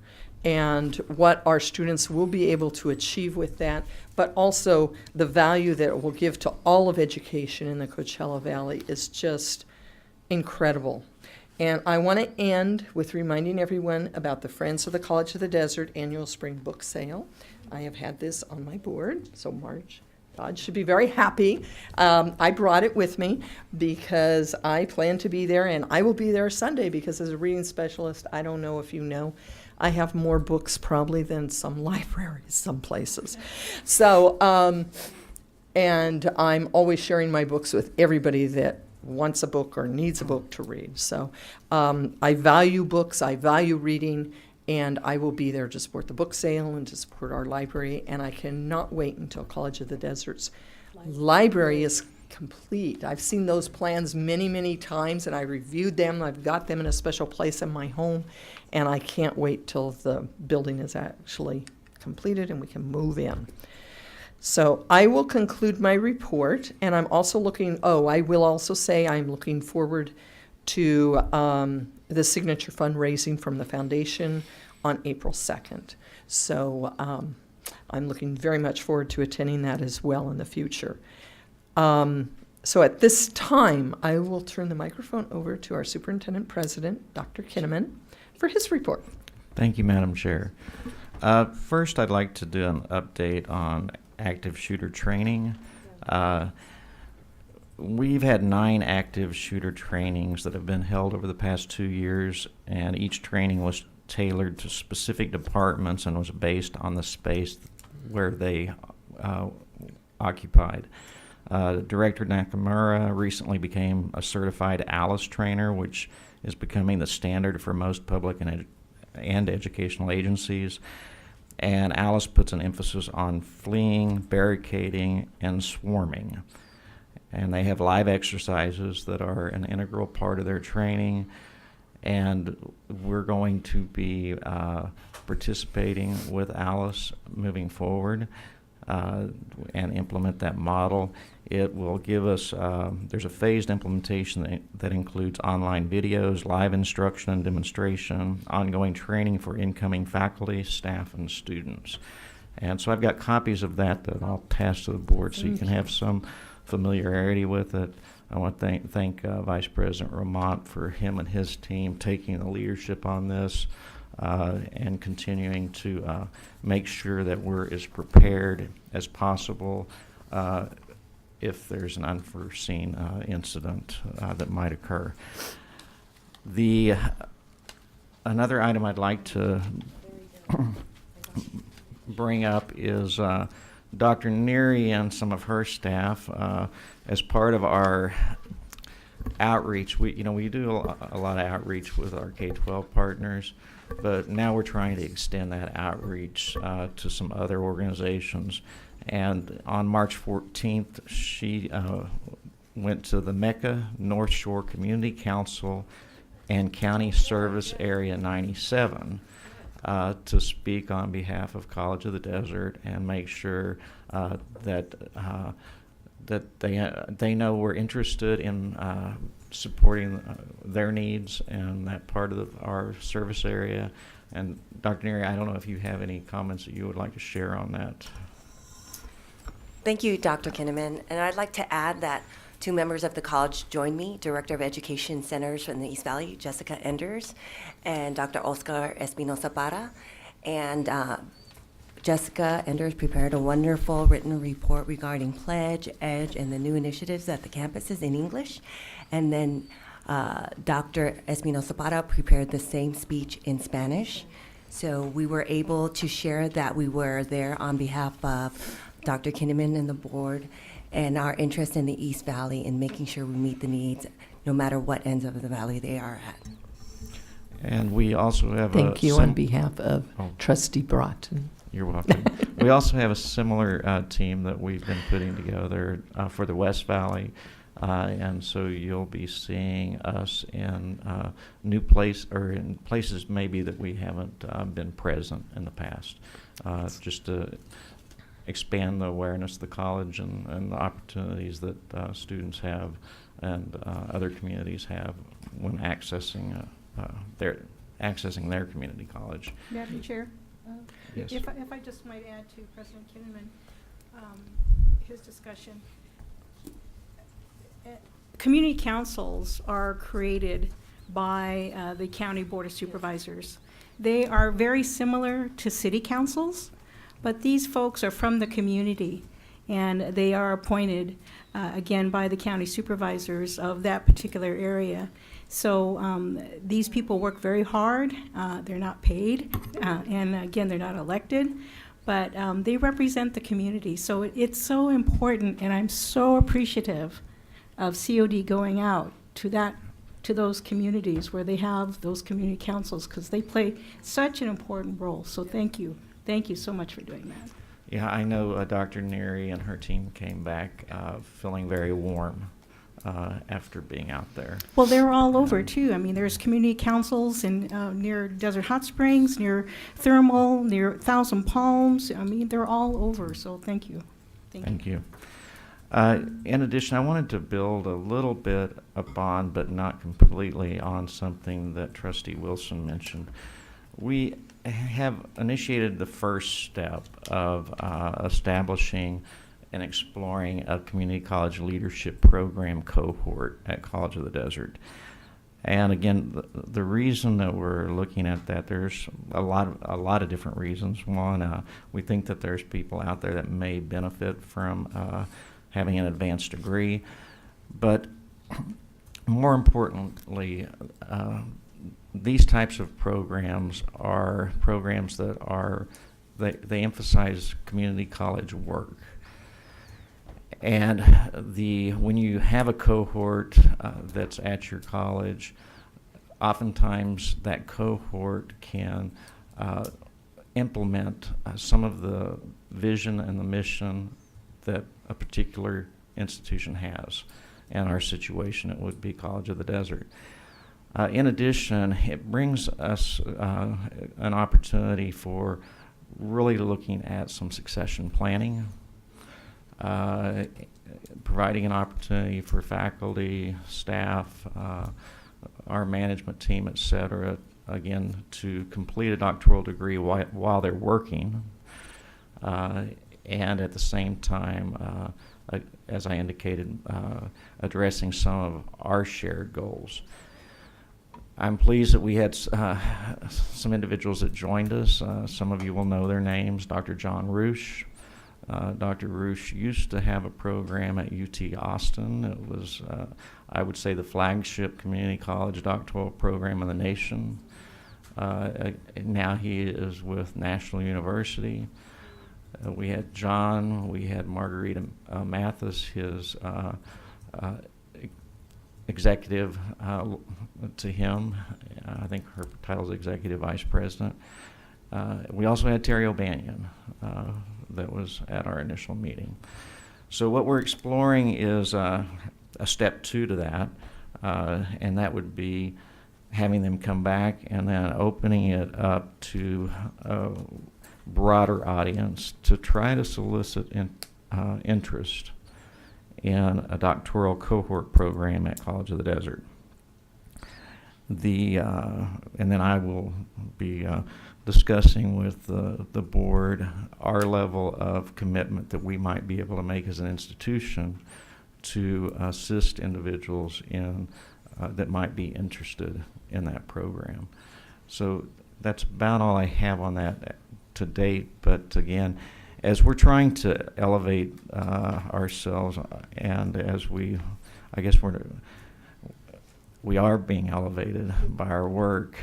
and what our students will be able to achieve with that, but also the value that it will give to all of education in the Coachella Valley is just incredible. And I want to end with reminding everyone about the Friends of the College of the Desert annual spring book sale. I have had this on my board, so Marge Dodge should be very happy. I brought it with me because I plan to be there, and I will be there Sunday because as a reading specialist, I don't know if you know, I have more books probably than some libraries, some places. So, and I'm always sharing my books with everybody that wants a book or needs a book to read. So I value books, I value reading, And I will be there to support the book sale and to support our library. And I cannot wait until College of the Desert's library is complete. I've seen those plans many, many times, and I reviewed them. I've got them in a special place in my home, and I can't wait till the building is actually completed and we can move in. So I will conclude my report, and I'm also I will also say I'm looking forward to the signature fundraising from the foundation on April 2nd. So I'm looking very much forward to attending that as well in the future. So at this time, I will turn the microphone over to our Superintendent President, Dr. Kinnaman, for his report. Thank you, Madam Chair. First, I'd like to do an update on active shooter training. We've had 9 active shooter trainings that have been held over the past 2 years, and each training was tailored to specific departments and was based on the space where they occupied. Director Nakamura recently became a certified ALICE trainer, which is becoming the standard for most public and educational agencies. And ALICE puts an emphasis on fleeing, barricading, and swarming. And they have live exercises that are an integral part of their training. And we're going to be participating with ALICE moving forward and implement that model. It will give us, there's a phased implementation that includes online videos, live instruction and demonstration, ongoing training for incoming faculty, staff, and students. And so I've got copies of that I'll pass to the board so you can have some familiarity with it. I want to thank Vice President Ramont for him and his team taking the leadership on this and continuing to make sure that we're as prepared as possible if there's an unforeseen incident that might occur. Another item I'd like to bring up is Dr. Neary and some of her staff, as part of our outreach, we do a lot of outreach with our K-12 partners, but now we're trying to extend that outreach to some other organizations. And on March 14th, she went to the Mecca North Shore Community Council and County Service Area 97 to speak on behalf of College of the Desert and make sure that they know we're interested in supporting their needs and that part of our service area. And Dr. Neary, I don't know if you have any comments that you would like to share on that. Thank you, Dr. Kinnaman. And I'd like to add that 2 members of the college joined me, Director of Education Centers from the East Valley, Jessica Enders, and Dr. Oscar Espinosa Parra. And Jessica Enders prepared a wonderful written report regarding Pledge, EDGE, and the new initiatives at the campuses in English. And then Dr. Espinosa Parra prepared the same speech in Spanish. So we were able to share that we were there on behalf of Dr. Kinnaman and the board, and our interest in the East Valley and making sure we meet the needs no matter what ends of the valley they are at. And we also have Thank you on behalf of Trustee Broughton. You're welcome. We also have a similar team that we've been putting together for the West Valley. And so you'll be seeing us in new in places maybe that we haven't been present in the past, just to expand the awareness of the college and the opportunities that students have and other communities have when accessing their community college. Madam Chair? Yes. If I just might add to President Kinnaman, his discussion. Community councils are created by the County Board of Supervisors. They are very similar to city councils, but these folks are from the community, and they are appointed, again, by the county supervisors of that particular area. So these people work very hard. They're not paid, and again, they're not elected, but they represent the community. So it's so important, and I'm so appreciative of COD going out to that to those communities where they have those community councils, because they play such an important role. So thank you. Thank you so much for doing that. Yeah, I know Dr. Neary and her team came back feeling very warm after being out there. Well, they're all over too. I mean, there's community councils in near Desert Hot Springs, near Thermal, near Thousand Palms. I mean, they're all over. So thank you. Thank you. In addition, I wanted to build a little bit upon, but not completely, on something that Trustee Wilson mentioned. We have initiated the first step of establishing and exploring a community college leadership program cohort at College of the Desert. And again, the reason that we're looking at that, there's a lot of different reasons. One, we think that there's people out there that may benefit from having an advanced degree, but more importantly, these types of programs are programs that they emphasize community college work. And when you have a cohort that's at your college, oftentimes that cohort can implement some of the vision and the mission that a particular institution has. In our situation, it would be College of the Desert. In addition, it brings us an opportunity for really looking at some succession planning, providing an opportunity for faculty, staff, our management team, et cetera, again, to complete a doctoral degree while they're working, and at the same time, as I indicated, addressing some of our shared goals. I'm pleased that we had some individuals that joined us. Some of you will know their names. Dr. John Roosh. Dr. Roosh used to have a program at UT Austin. It was, I would say, the flagship community college doctoral program in the nation. Now he is with National University. We had John, we had Margarita Mathis, his executive to him. I think her title is Executive Vice President. We also had Terry O'Banion that was at our initial meeting. So what we're exploring is a step 2 to that, and that would be having them come back and then opening it up to a broader audience to try to solicit interest in a doctoral cohort program at College of the Desert. And then I will be discussing with the board our level of commitment that we might be able to make as an institution to assist individuals that might be interested in that program. So that's about all I have on that to date, but again, as we're trying to elevate ourselves, and as we are being elevated by our work,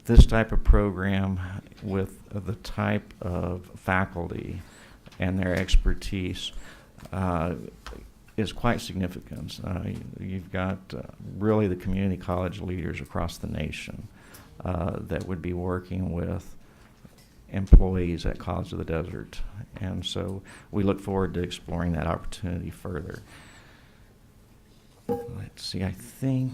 this type of program with the type of faculty and their expertise is quite significant. You've got really the community college leaders across the nation that would be working with employees at College of the Desert. And so we look forward to exploring that opportunity further. Let's see, I think...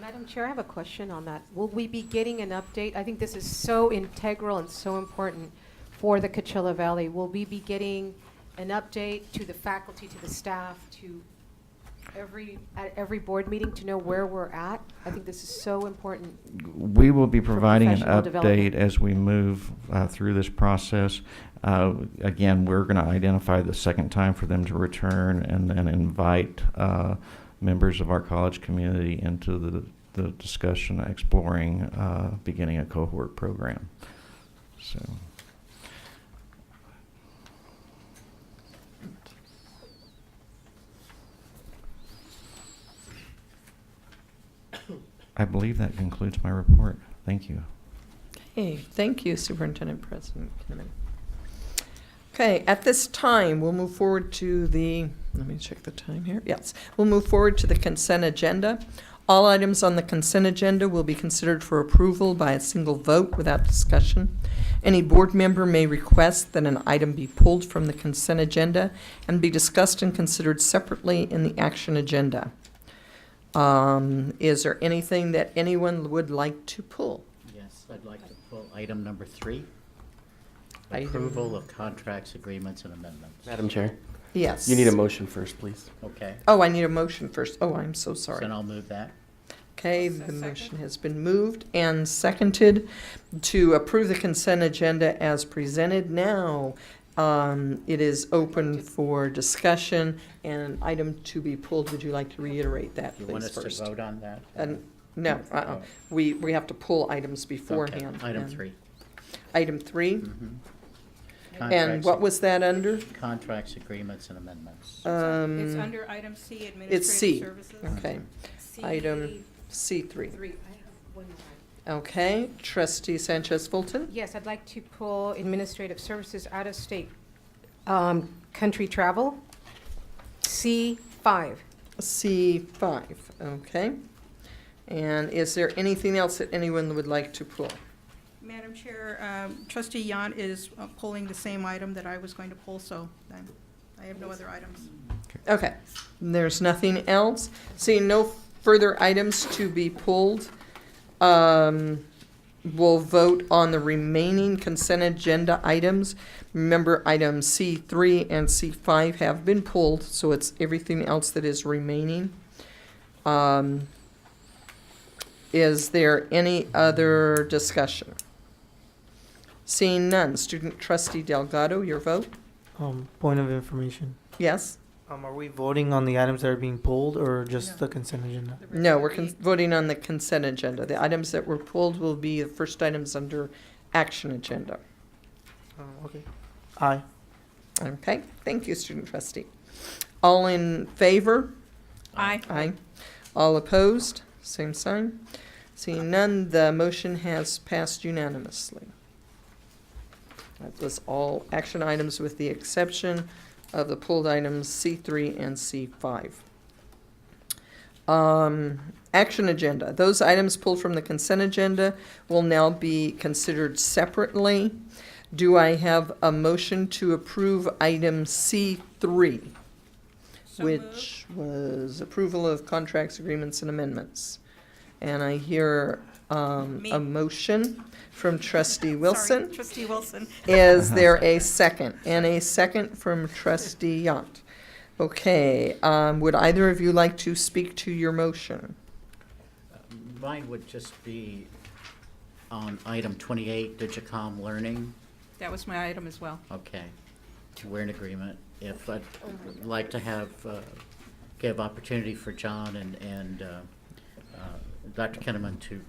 Madam Chair, I have a question on that. Will we be getting an update? I think this is so integral and so important for the Coachella Valley. Will we be getting an update to the faculty, to the staff, to at every board meeting to know where we're at? I think this is so important. We will be providing an professional update development. as we move through this process. Again, we're going to identify the second time for them to return and then invite members of our college community into the discussion exploring beginning a cohort program. So. I believe that concludes my report. Thank you. Okay, thank you, Superintendent President Kinnaman. Okay, at this time, we'll move forward to let me check the time here. Yes, we'll move forward to the consent agenda. All items on the consent agenda will be considered for approval by a single vote without discussion. Any board member may request that an item be pulled from the consent agenda and be discussed and considered separately in the action agenda. Is there anything that anyone would like to pull? Yes, I'd like to pull item number 3. Item- Approval of contracts, agreements, and amendments. Madam Chair, Yes. you need a motion first, please. Okay, Oh, I need a motion first. Oh, I'm so so sorry. then I'll move that. Okay, the motion has been moved and seconded to approve the consent agenda as presented. Now, it is open for discussion and an item to be pulled. Would you like to reiterate that, You want please, us first? to vote on that? And no, Oh. we have to pull items Okay, beforehand. item And 3. Item 3, Mhm. and Contracts- what was that under? Contracts, agreements, and amendments. It's Um, under item C, It's C. administrative services. Okay, item C3. Three. I have one more. Okay, Trustee Sanchez Fulton? Yes, I'd like to pull administrative services out-of-state country travel, C5. C5, okay. And is there anything else that anyone would like to pull? Madam Chair, Trustee Yant is pulling the same item that I was going to pull, so I have no other items. Okay, there's nothing else. Seeing no further items to be pulled, we'll vote on the remaining consent agenda items. Remember, items C3 and C5 have been pulled, so it's everything else that is remaining. Is there any other discussion? Seeing none, Student Trustee Delgado, your vote? Point of information. Yes? Are we voting on the items that are being pulled or just No. the consent agenda? No, we're voting on the consent agenda. The items that were pulled will be the first items under action agenda. Okay. Aye. Okay, thank you, Student Trustee. All in favor? Aye. Aye. All opposed? Same sign. Seeing none, the motion has passed unanimously. That was all action items with the exception of the pulled items C3 and C5. Action agenda. Those items pulled from the consent agenda will now be considered separately. Do I have a motion to approve item C3, So which was approval of contracts, agreements, and amendments? And I hear Me. a motion from Trustee Sorry, Wilson. Trustee Wilson. Is there a second? And a second from Trustee Yant. Okay, would either of you like to speak to your motion? Mine would just be on item 28, Digicom Learning. That was my item as well. Okay, we're in agreement. If I'd like to have, give opportunity for John and Dr. Kinnaman to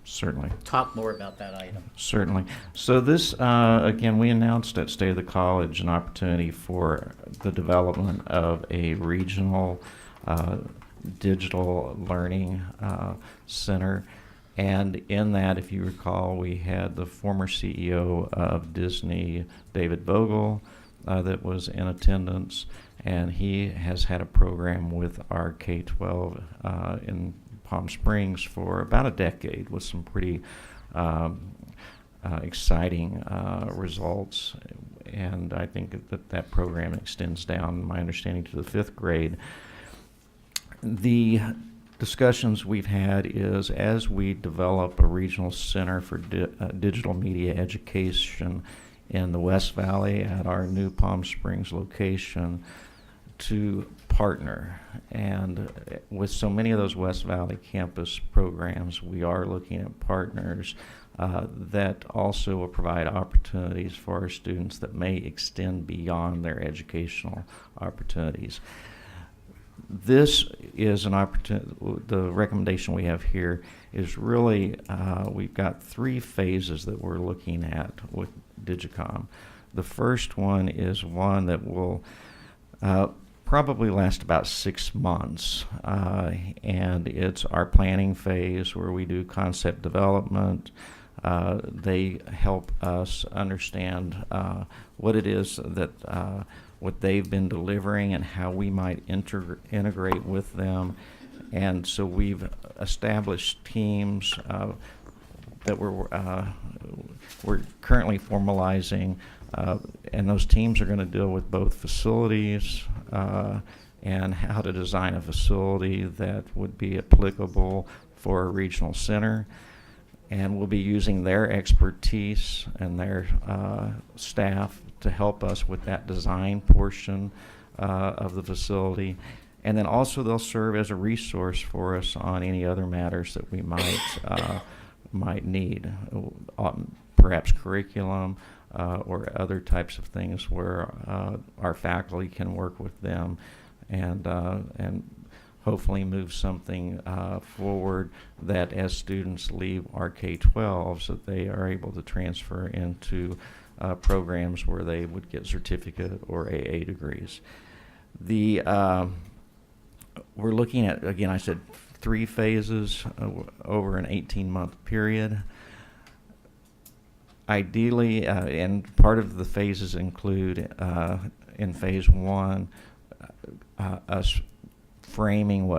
Certainly. talk more about that item. Certainly. So this, again, we announced at State of the College an opportunity for the development of a regional digital learning center. And in that, if you recall, we had the former CEO of Disney, David Vogel, that was in attendance. And he has had a program with our K-12 in Palm Springs for about a decade with some pretty exciting results. And I think that that program extends down, my understanding, to the 5th grade. The discussions we've had is as we develop a regional center for digital media education in the West Valley at our new Palm Springs location, to partner. And with so many of those West Valley campus programs, we are looking at partners that also will provide opportunities for our students that may extend beyond their educational opportunities. This is an opportunity. The recommendation we have here is really, we've got 3 phases that we're looking at with Digicom. The first one is one that will probably last about 6 months, and it's our planning phase where we do concept development. They help us understand what it is that what they've been delivering and how we might integrate with them. And so we've established teams that we're currently formalizing, and those teams are going to deal with both facilities and how to design a facility that would be applicable for a regional center. And we'll be using their expertise and their staff to help us with that design portion of the facility. And then also they'll serve as a resource for us on any other matters that we might need, perhaps curriculum or other types of things where our faculty can work with them and hopefully move something forward that as students leave our K-12s that they are able to transfer into programs where they would get certificate or AA degrees. We're looking at, again, I said 3 phases over an 18-month period. Ideally, and part of the phases include in phase 1, us framing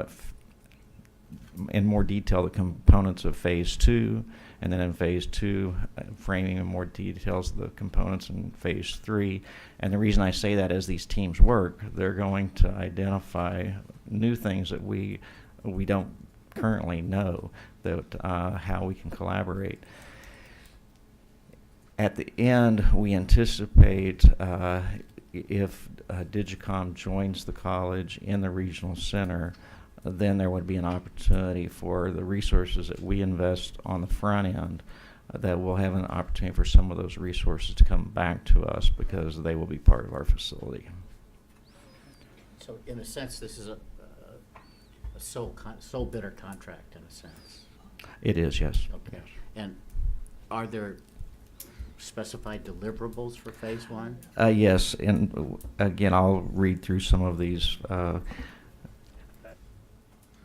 in more detail the components of phase 2, and then in phase 2, framing in more details the components in phase 3. And the reason I say that is these teams work, they're going to identify new things that we don't currently know, that how we can collaborate. At the end, we anticipate if Digicom joins the college in the regional center, then there would be an opportunity for the resources that we invest on the front end, that we'll have an opportunity for some of those resources to come back to us because they will be part of our facility. So in a sense, this is a sole bidder contract in a sense. It is, yes. Okay. Yes. And are there specified deliverables for phase 1? Yes, and again, I'll read through some of these.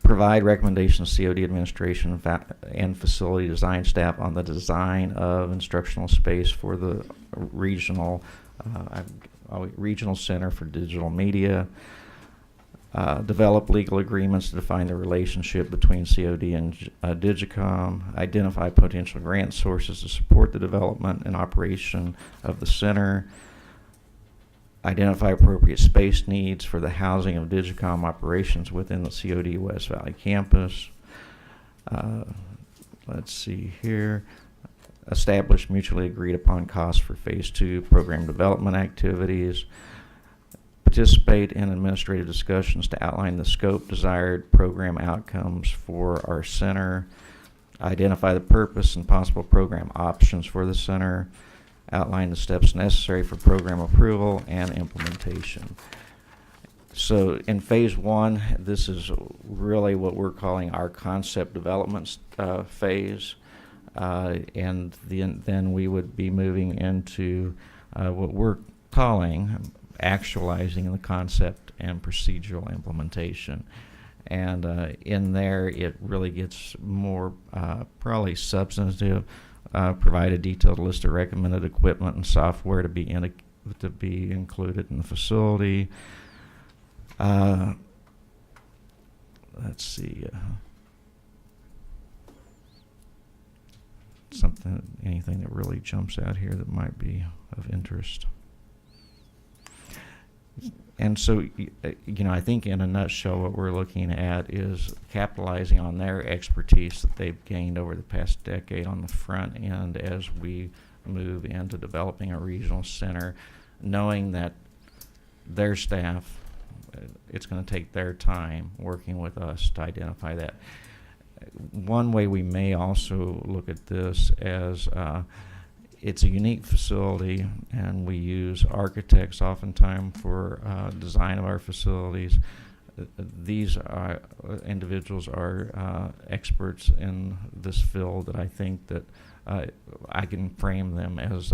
Provide recommendations to COD administration and facility design staff on the design of instructional space for the regional center for digital media. Develop legal agreements to define the relationship between COD and Digicom. Identify potential grant sources to support the development and operation of the center. Identify appropriate space needs for the housing of Digicom operations within the COD West Valley campus. Let's see here. Establish mutually agreed upon costs for phase 2 program development activities. Participate in administrative discussions to outline the scope, desired program outcomes for our center. Identify the purpose and possible program options for the center. Outline the steps necessary for program approval and implementation. So in phase 1, this is really what we're calling our concept development phase. And then we would be moving into what we're calling actualizing the concept and procedural implementation. And in there, it really gets more probably substantive. Provide a detailed list of recommended equipment and software to be included in the facility. Let's see. Anything that really jumps out here that might be of interest. And so, I think in a nutshell, what we're looking at is capitalizing on their expertise that they've gained over the past decade on the front end as we move into developing a regional center, knowing that their staff, it's going to take their time working with us to identify that. One way we may also look at this as it's a unique facility, and we use architects oftentimes for design of our facilities. These individuals are experts in this field that I think that I can frame them as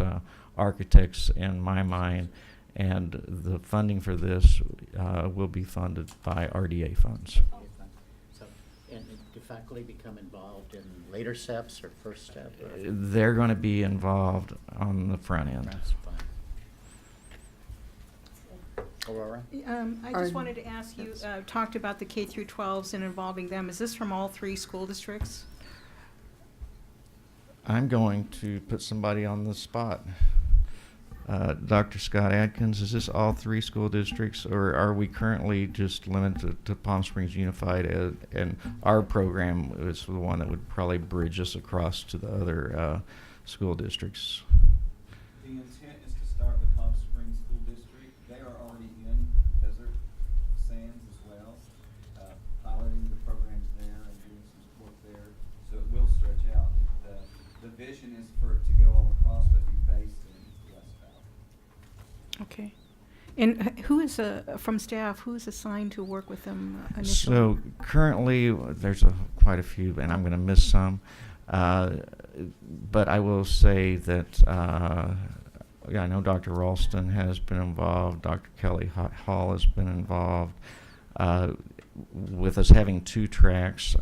architects in my mind, and the funding for this will be funded by RDA funds. And do faculty become involved in later steps or first step? They're going to be involved on the front end. That's fine. Aurora? I Are- just wanted to ask you, talked about the K through 12s and involving them. Is this from all 3 school districts? I'm going to put somebody on the spot. Dr. Scott Adkins, is this all 3 school districts, or are we currently just limited to Palm Springs Unified, and our program is the one that would probably bridge us across to the other school districts? The intent is to start with Palm Springs School District. They are already in Desert Sands as well, piloting the programs there and doing some support there. So it will stretch out. The vision is for it to go all across, but be based in West Valley. Okay. And who is, from staff, who is assigned to work with them initially? So currently, there's quite a few, and I'm going to miss some. But I will say that I know Dr. Ralston has been involved. Dr. Kelly Hall has been involved. With us having 2 tracks,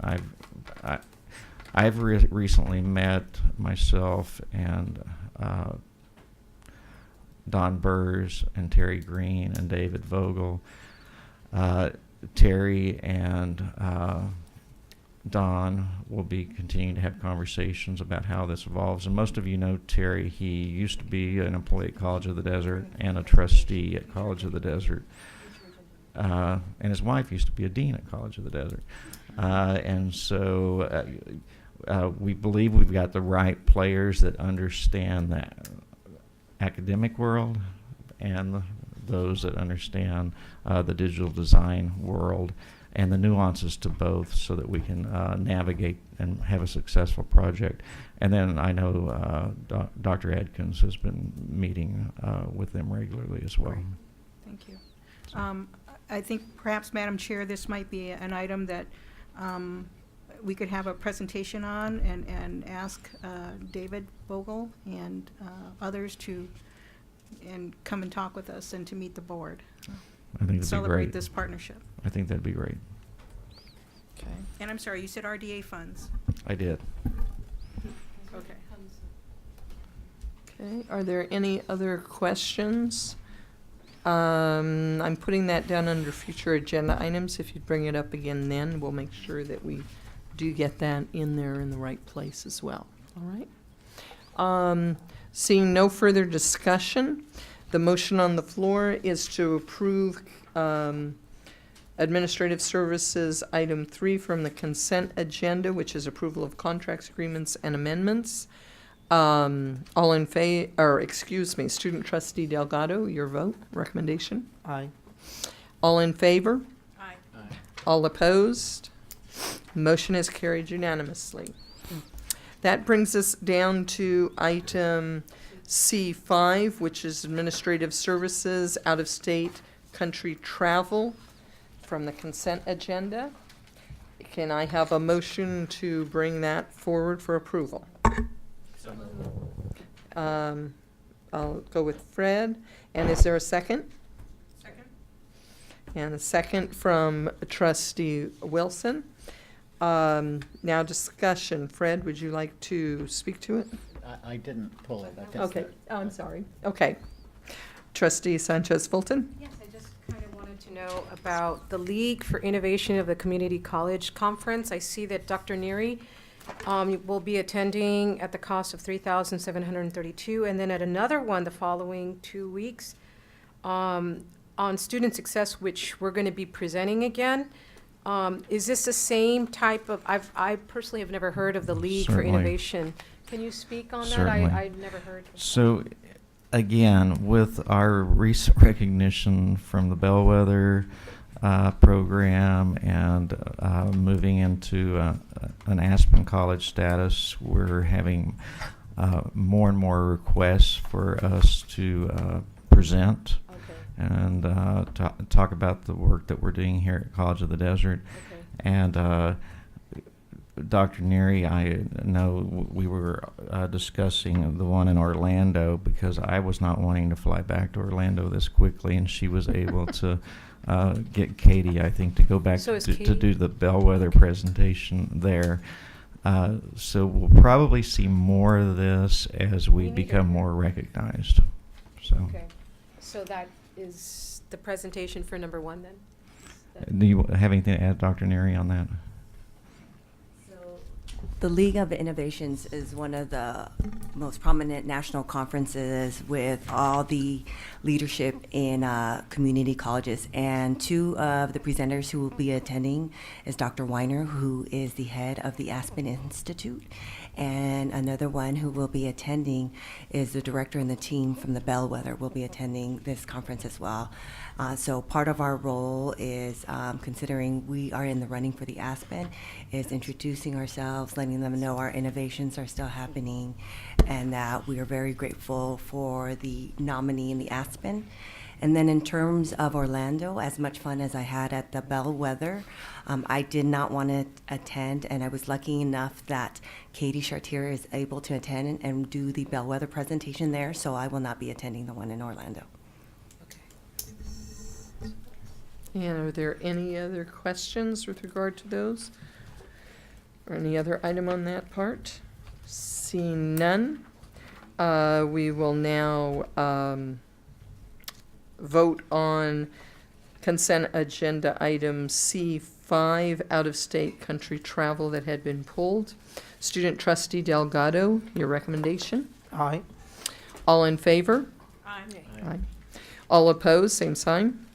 I've recently met myself and Don Burrs and Terry Green and David Vogel. Terry and Don will be continuing to have conversations about how this evolves. And most of you know Terry. He used to be an employee at College of the Desert and a trustee at College of the Desert. And his wife used to be a dean at College of the Desert. And so we believe we've got the right players that understand that academic world and those that understand the digital design world and the nuances to both, so that we can navigate and have a successful project. And then I know Dr. Adkins has been meeting with them regularly as well. Great. Thank you. I think perhaps, Madam Chair, this might be an item that we could have a presentation on and ask David Vogel and others to come and talk with us and to meet the board. I think that'd be Celebrate great. this partnership. I think that'd be great. Okay. And I'm sorry, you said RDA funds. I did. Okay. Okay, are there any other questions? I'm putting that down under future agenda items. If you'd bring it up again then, we'll make sure that we do get that in there in the right place as well. All right? Seeing no further discussion, the motion on the floor is to approve Administrative Services Item 3 from the consent agenda, which is approval of contracts, agreements, and amendments. All in favor, or excuse me, Student Trustee Delgado, your vote, recommendation? Aye. All in favor? Aye. All opposed? Motion is carried unanimously. That brings us down to item C5, which is Administrative Services, Out-of-State Country Travel from the consent agenda. Can I have a motion to bring that forward for approval? I'll go with Fred. And is there a second? Second. And a second from Trustee Wilson. Now discussion. Fred, would you like to speak to it? I didn't pull it. I think Okay, that- oh, I'm sorry. Okay. Trustee Sanchez Fulton? Yes, I just kind of wanted to know about the League for Innovation of the Community College Conference. I see that Dr. Neary will be attending at the cost of $3,732, and then at another one the following 2 weeks on student success, which we're going to be presenting again. Is this the same type of, I personally have never heard of the League for Certainly. Innovation. Can you speak on that? Certainly. I'd never heard. So, again, with our recent recognition from the Bellwether program and moving into an Aspen College status, we're having more and more requests for us to present and talk about the work that we're doing here at College of the Desert. Okay. And Dr. Neary, I know we were discussing the one in Orlando because I was not wanting to fly back to Orlando this quickly, and she was able to get Katie, I think, to go back So is to Katie- do the Bellwether presentation there. So we'll probably see more of this as we We need become to- more recognized. So Okay, so that is the presentation for number 1 then? Do you have anything to add, Dr. Neri, on that? The League of Innovations is one of the most prominent national conferences with all the leadership in community colleges. And 2 of the presenters who will be attending is Dr. Weiner, who is the head of the Aspen Institute. And another one who will be attending is the director and the team from the Bellwether will be attending this conference as well. So part of our role is, considering we are in the running for the Aspen, is introducing ourselves, letting them know our innovations are still happening, and that we are very grateful for the nominee in the Aspen. And then in terms of Orlando, as much fun as I had at the Bellwether, I did not want to attend, and I was lucky enough that Katie Chartier is able to attend and do the Bellwether presentation there, so I will not be attending the one in Orlando. And are there any other questions with regard to those? Or any other item on that part? Seeing none, we will now vote on consent agenda item C5, out-of-state country travel that had been pulled. Student trustee Delgado, your recommendation? Aye. All in favor? Aye. Aye. All opposed, same sign.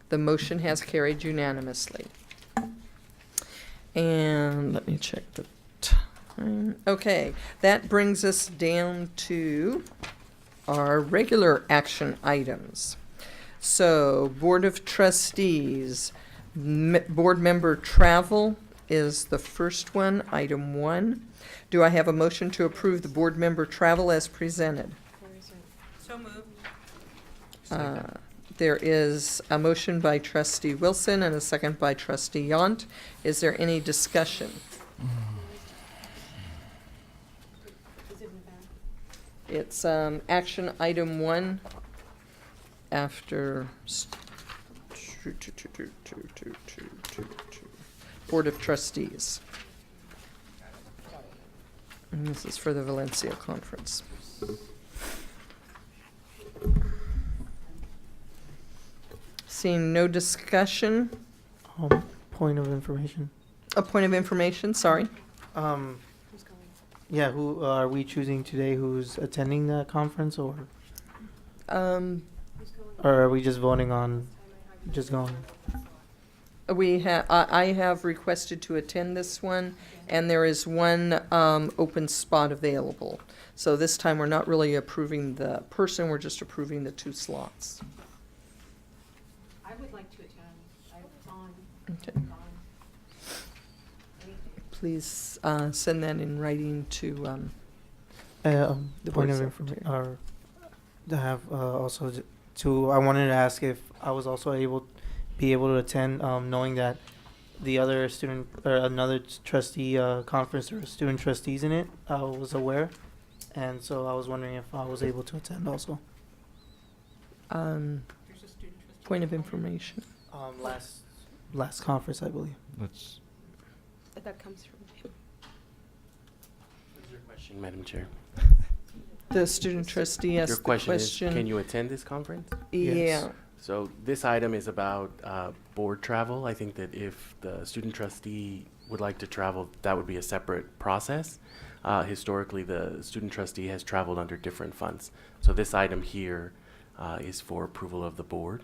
The motion has carried unanimously. And let me check the time. Okay, that brings us down to our regular action items. So, Board of Trustees, board member travel is the first one, item 1. Do I have a motion to approve the board member travel as presented? So moved. There is a motion by Trustee Wilson and a second by Trustee Yant. Is there any discussion? It's action item 1 after Board of Trustees. And this is for the Valencia Conference. Seeing no discussion. Point of information. A point of information, sorry. Yeah, who are we choosing today? Who's attending that conference, or are we just voting on just going? I have requested to attend this one, and there is one open spot available. So this time, we're not really approving the person, we're just approving the 2 slots. I would like to attend. I'm on. Okay. Please send that in writing to The the point board of secretary. information, or to have also to. I wanted to ask if I was also be able to attend, knowing that the other student or another trustee conference or student trustees in it. I was aware, and so I was wondering if I was able to attend also. Point of information. Last conference, I believe. Let's. That comes from him. What's your question, Madam Chair? The student trustee asked Your the question question. is, can you attend this conference? Yeah. Yes. So this item is about board travel. I think that if the student trustee would like to travel, that would be a separate process. Historically, the student trustee has traveled under different funds. So this item here is for approval of the board.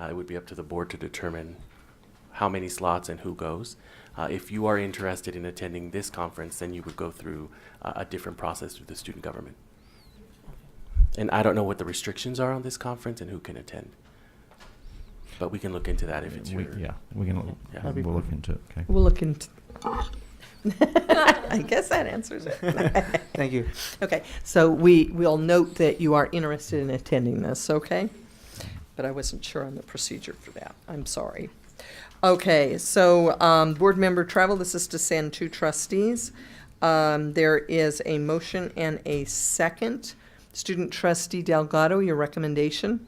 It would be up to the board to determine how many slots and who goes. If you are interested in attending this conference, then you would go through a different process through the student government. And I don't know what the restrictions are on this conference and who can attend. But we can look into that if it's We your... can. Yeah. We'll look into it. Okay. We'll look into. I guess that answers it. Thank you. Okay, so we'll note that you are interested in attending this, okay? But I wasn't sure on the procedure for that. I'm sorry. Okay, so board member travel, this is to send 2 trustees. There is a motion and a second. Student trustee Delgado, your recommendation?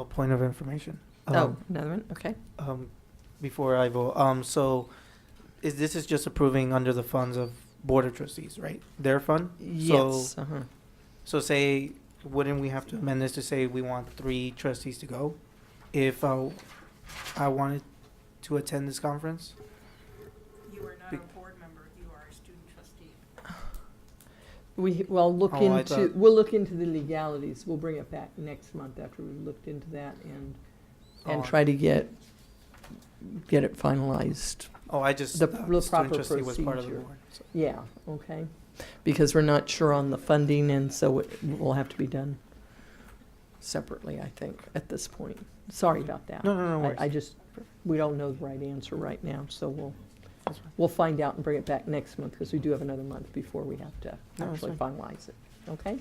Point of information. Oh, another one, okay. Before I vote, so this is just approving under the funds of Board of Trustees, right? Their fund? Yes, So say wouldn't we have to amend this to say we want 3 trustees to go if I wanted to attend this conference? You are not a board member, you are a student trustee. We'll look into the legalities. We'll bring it back next month after we've looked into that and try to get it finalized. Oh, I just The thought proper student trustee was part of the procedure. board. So. Yeah, okay. Because we're not sure on the funding, and so it will have to be done separately, I think, at this point. Sorry about that. No worries. We don't know the right answer right now, so we'll find out and bring it back next month, because we do have another month before we have to No, that's actually fine. finalize it. Okay?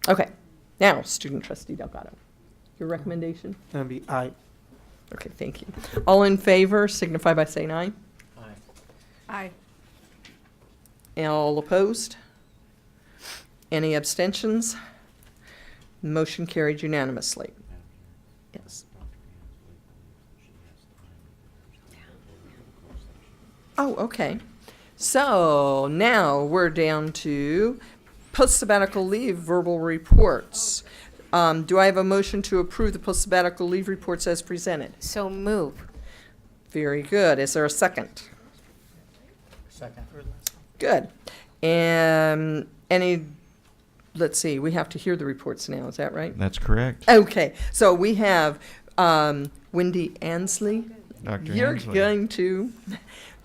Okay. Now, student trustee Delgado, your recommendation? Gonna be aye. Okay, thank you. All in favor signify by saying aye. Aye. And all opposed? Any abstentions? Motion carried unanimously. Yes. Oh, okay. So now we're down to post-sabbatical leave verbal reports. Do I have a motion to approve the post-sabbatical leave reports as presented? So move. Very good. Is there a second? Second. Good. Let's see, we have to hear the reports now, is that right? That's correct. Okay, so we have Wendy Ansley. Dr. You're Ansley. going to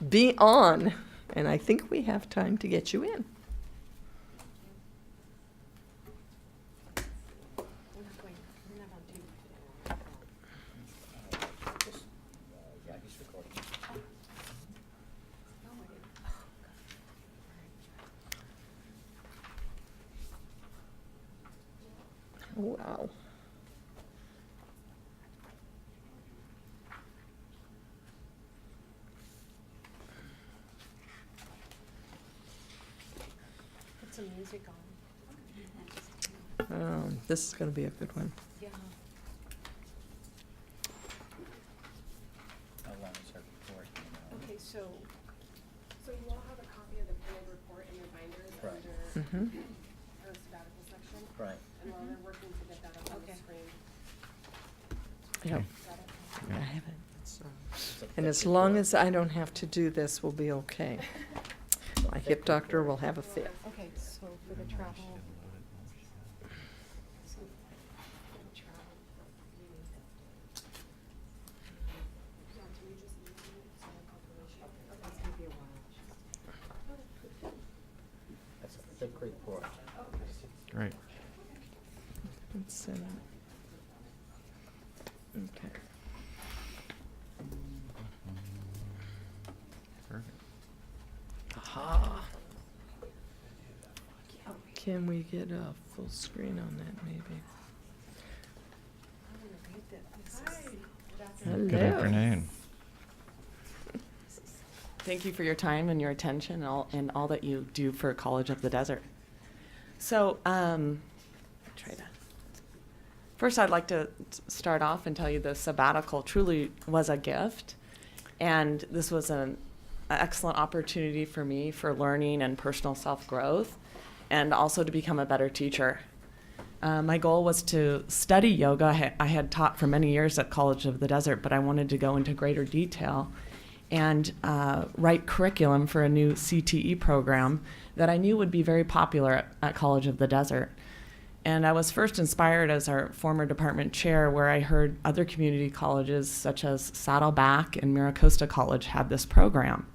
be on, and I think we have time to get you in. Yeah, he's recording. Wow. Put some music on. This is going to be a good one. Yeah. How long is her report? Okay, so you all have a copy of the Kinnaman Report in your binders Right. under Mhm. the sabbatical section. Right. And while they're working to get that up on the Okay. screen. Yeah. Got it? I have it. And as long as I don't have to do this, we'll be okay. My hip doctor will have a fit. Okay, so for the travel. That's a thick report. Great. Let's, okay. Perfect. Aha. Can we get a full screen on that, maybe? Hello. Good afternoon. Thank you for your time and your attention and all that you do for College of the Desert. So, first I'd like to start off and tell you the sabbatical truly was a gift. And this was an excellent opportunity for me for learning and personal self-growth, and also to become a better teacher. My goal was to study yoga. I had taught for many years at College of the Desert, but I wanted to go into greater detail and write curriculum for a new CTE program that I knew would be very popular at College of the Desert. And I was first inspired as our former department chair, where I heard other community colleges such as Saddleback and Miracosta College had this program.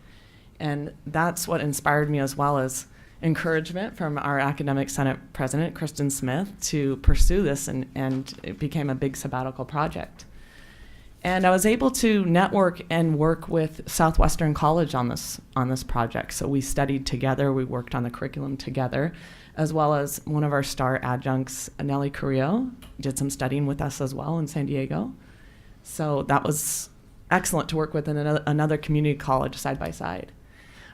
And that's what inspired me, as well as encouragement from our academic senate president, Kristen Smith, to pursue this, and it became a big sabbatical project. And I was able to network and work with Southwestern College on this project. So we studied together, we worked on the curriculum together, as well as one of our star adjuncts, Nellie Carrillo, did some studying with us as well in San Diego. So that was excellent to work with in another community college side by side.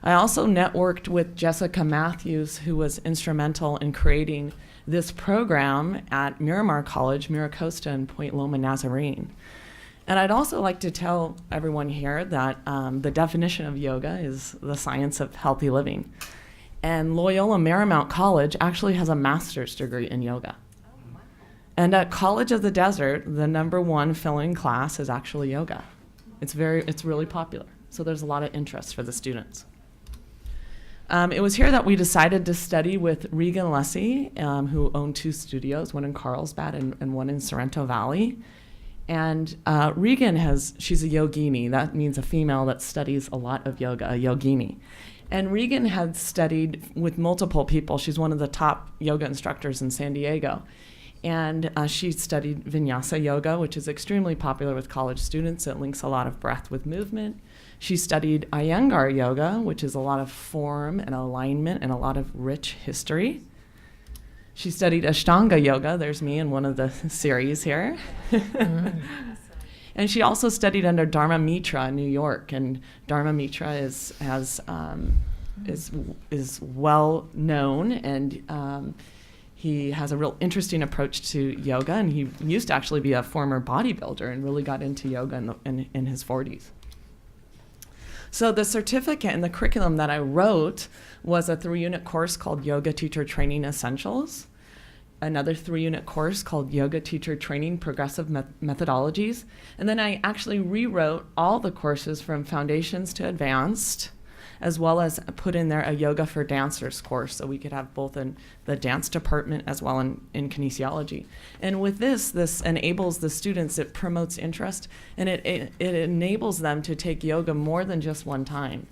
I also networked with Jessica Matthews, who was instrumental in creating this program at Miramar College, Miracosta, and Point Loma Nazarene. And I'd also like to tell everyone here that the definition of yoga is the science of healthy living. And Loyola Marymount College actually has a master's degree in yoga. And at College of the Desert, the #1 filling class is actually yoga. It's really popular. So there's a lot of interest for the students. It was here that we decided to study with Regan Lessie, who owned 2 studios, one in Carlsbad and one in Sorrento Valley. And Regan she's a yogini. That means a female that studies a lot of yoga, a yogini. And Regan had studied with multiple people. She's one of the top yoga instructors in San Diego. And she studied vinyasa yoga, which is extremely popular with college students. It links a lot of breath with movement. She studied Iyengar yoga, which is a lot of form and alignment and a lot of rich history. She studied Ashtanga yoga. There's me in one of the series here. And she also studied under Dharma Mitra in New York. And Dharma Mitra is well known, and he has a real interesting approach to yoga. And he used to actually be a former bodybuilder and really got into yoga in his 40s. So the certificate and the curriculum that I wrote was a 3-unit course called Yoga Teacher Training Essentials, another 3-unit course called Yoga Teacher Training Progressive Methodologies, and then I actually rewrote all the courses from Foundations to Advanced, as well as put in there a Yoga for Dancers course, so we could have both in the dance department as well in kinesiology. And with this enables the students, it promotes interest, and it enables them to take yoga more than just one time,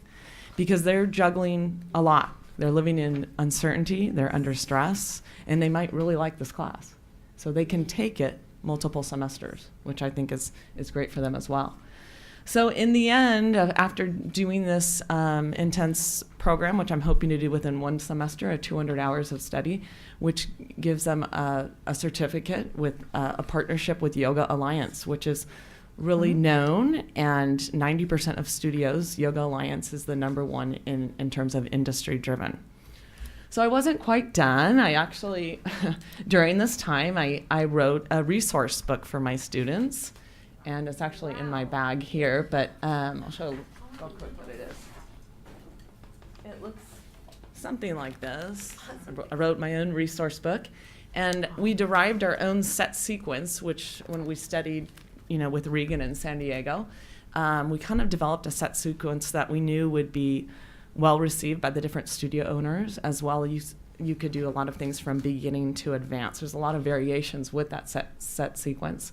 because they're juggling a lot. They're living in uncertainty, they're under stress, and they might really like this class. So they can take it multiple semesters, which I think is great for them as well. So in the end, after doing this intense program, which I'm hoping to do within one semester, 200 hours of study, which gives them a certificate with a partnership with Yoga Alliance, which is really known, and 90% of studios, Yoga Alliance is the #1 in terms of industry driven. So I wasn't quite done. I actually, during this time, I wrote a resource book for my students, and it's actually in my bag here, but I'll show real quick what it is. It looks something like this. I wrote my own resource book, and we derived our own set sequence, which when we studied with Regan in San Diego, we kind of developed a set sequence that we knew would be well received by the different studio owners, as well as you could do a lot of things from beginning to advanced. There's a lot of variations with that set sequence.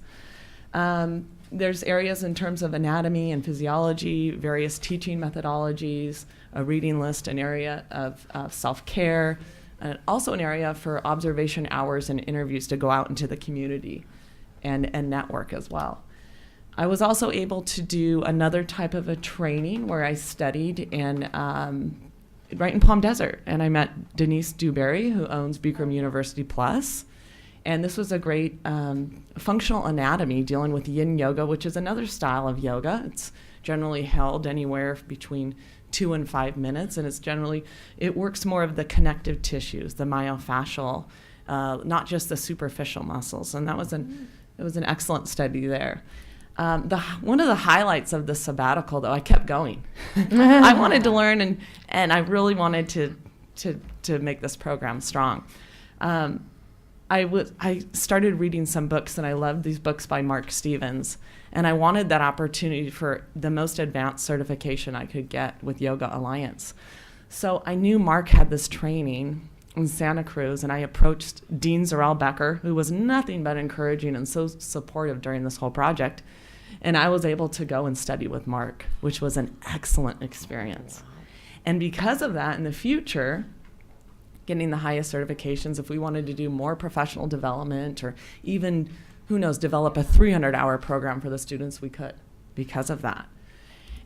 There's areas in terms of anatomy and physiology, various teaching methodologies, a reading list, an area of self-care, and also an area for observation hours and interviews to go out into the community and network as well. I was also able to do another type of a training where I studied right in Palm Desert, and I met Denise Dewberry, who owns Bikram University Plus. And this was a great functional anatomy dealing with yin yoga, which is another style of yoga. It's generally held anywhere between 2 and 5 minutes, and it works more of the connective tissues, the myofascial, not just the superficial muscles. And it was an excellent study there. One of the highlights of the sabbatical, though, I kept going. I wanted to learn, and I really wanted to make this program strong. I started reading some books, and I loved these books by Mark Stevens, and I wanted that opportunity for the most advanced certification I could get with Yoga Alliance. So I knew Mark had this training in Santa Cruz, and I approached Dean Zarel Becker, who was nothing but encouraging and so supportive during this whole project, and I was able to go and study with Mark, which was an excellent experience. And because of that, in the future, getting the highest certifications, if we wanted to do more professional development or even, who knows, develop a 300-hour program for the students, we could because of that.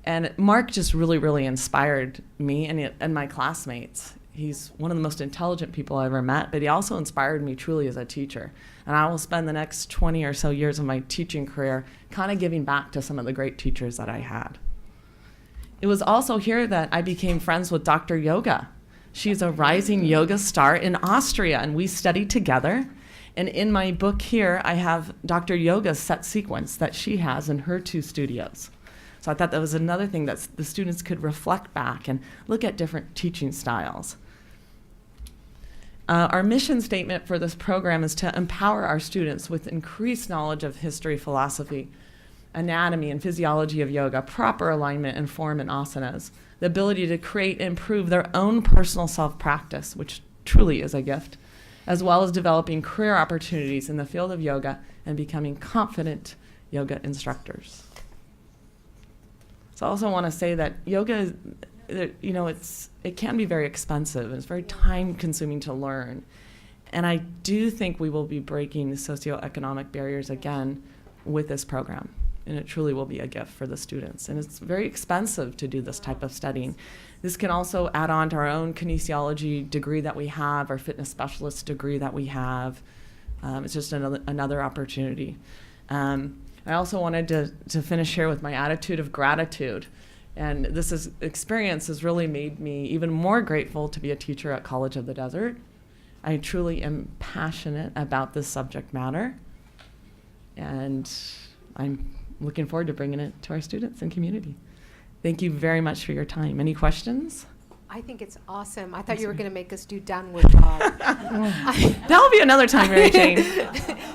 And Mark just really, really inspired me and my classmates. He's one of the most intelligent people I ever met, but he also inspired me truly as a teacher. And I will spend the next 20 or so years of my teaching career kind of giving back to some of the great teachers that I had. It was also here that I became friends with Dr. Yoga. She's a rising yoga star in Austria, and we studied together. And in my book here, I have Dr. Yoga's set sequence that she has in her 2 studios. So I thought that was another thing that the students could reflect back and look at different teaching styles. Our mission statement for this program is to empower our students with increased knowledge of history, philosophy, anatomy, and physiology of yoga, proper alignment and form in asanas, the ability to create and improve their own personal self-practice, which truly is a gift, as well as developing career opportunities in the field of yoga and becoming confident yoga instructors. So I also want to say that yoga, it can be very expensive and it's very time-consuming to learn. And I do think we will be breaking the socioeconomic barriers again with this program. And it truly will be a gift for the students. And it's very expensive to do this type of studying. This can also add on to our own kinesiology degree that we have, our fitness specialist degree that we have. It's just another opportunity. I also wanted to finish here with my attitude of gratitude. And this experience has really made me even more grateful to be a teacher at College of the Desert. I truly am passionate about this subject matter. And I'm looking forward to bringing it to our students and community. Thank you very much for your time. Any questions? I think it's awesome. I thought you were going to make us do downward dog. That'll be another time, Mary Jane.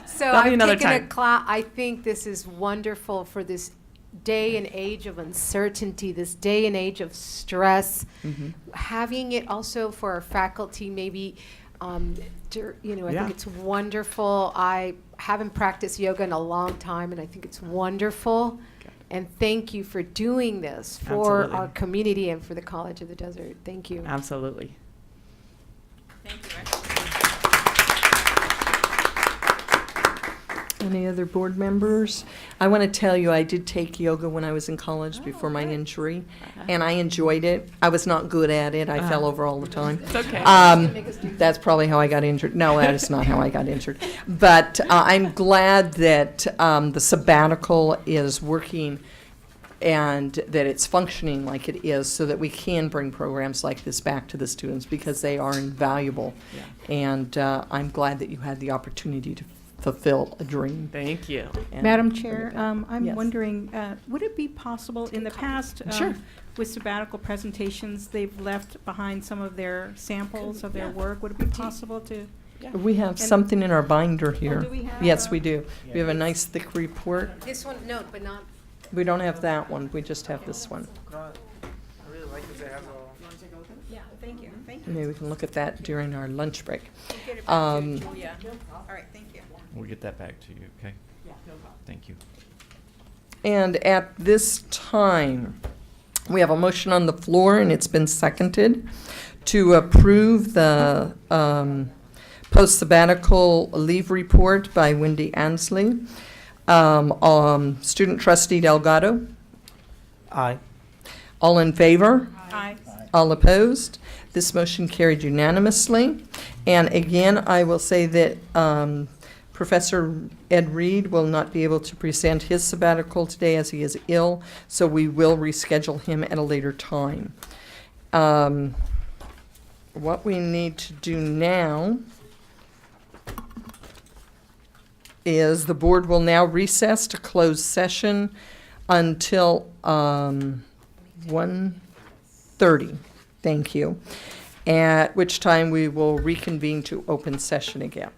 So That'll be I've another taken a time. class. I think this is wonderful for this day and age of uncertainty, this day and age of stress. Mm-hmm. Having it also for our faculty, maybe, I Yeah. think it's wonderful. I haven't practiced yoga in a long time, and I think it's wonderful. And thank you for doing this for Absolutely. our community and for the College of the Desert. Thank you. Absolutely. Any other board members? I want to tell you, I did take yoga when I was in college before my injury, and I enjoyed it. I was not good at it. I fell over all the time. It's okay. That's probably how I got injured. No, that is not how I got injured. But I'm glad that the sabbatical is working and that it's functioning like it is so that we can bring programs like this back to the students because they are invaluable. Yeah. And I'm glad that you had the opportunity to fulfill a dream. Thank you. and Madam bring it Chair, back. I'm Yes. wondering, would it be possible, in the past, Sure. with sabbatical presentations, they've left behind some of their samples of their work? Would it be possible to? We have And- something in our binder here. do we have Yes, a- we do. We have a nice thick report. This one, no, but not. We don't have that one. We just have this one. I really like it. They have Yeah, thank you, thank you. Maybe we can look at that during our lunch break. We'll get it back to Um, Julia. All right, thank you. We'll get that back to you, okay? Yeah, no problem. Thank you. And at this time, we have a motion on the floor, and it's been seconded, to approve the post-sabbatical leave report by Wendy Ansley. Student trustee Delgado, Aye. all in favor? Aye. All opposed? This motion carried unanimously. And again, I will say that Professor Ed Reed will not be able to present his sabbatical today as he is ill, so we will reschedule him at a later time. What we need to do now is the board will now recess to close session until 1:30. Thank you. At which time we will reconvene to open session again.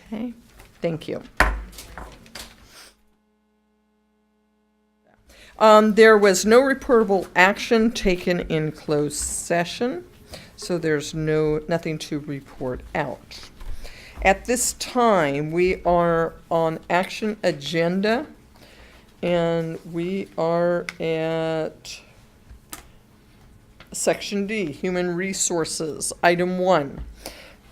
Okay, thank you. There was no reportable action taken in closed session, so there's nothing to report out. At this time, we are on action agenda, and we are at Section D, Human Resources. Item 1,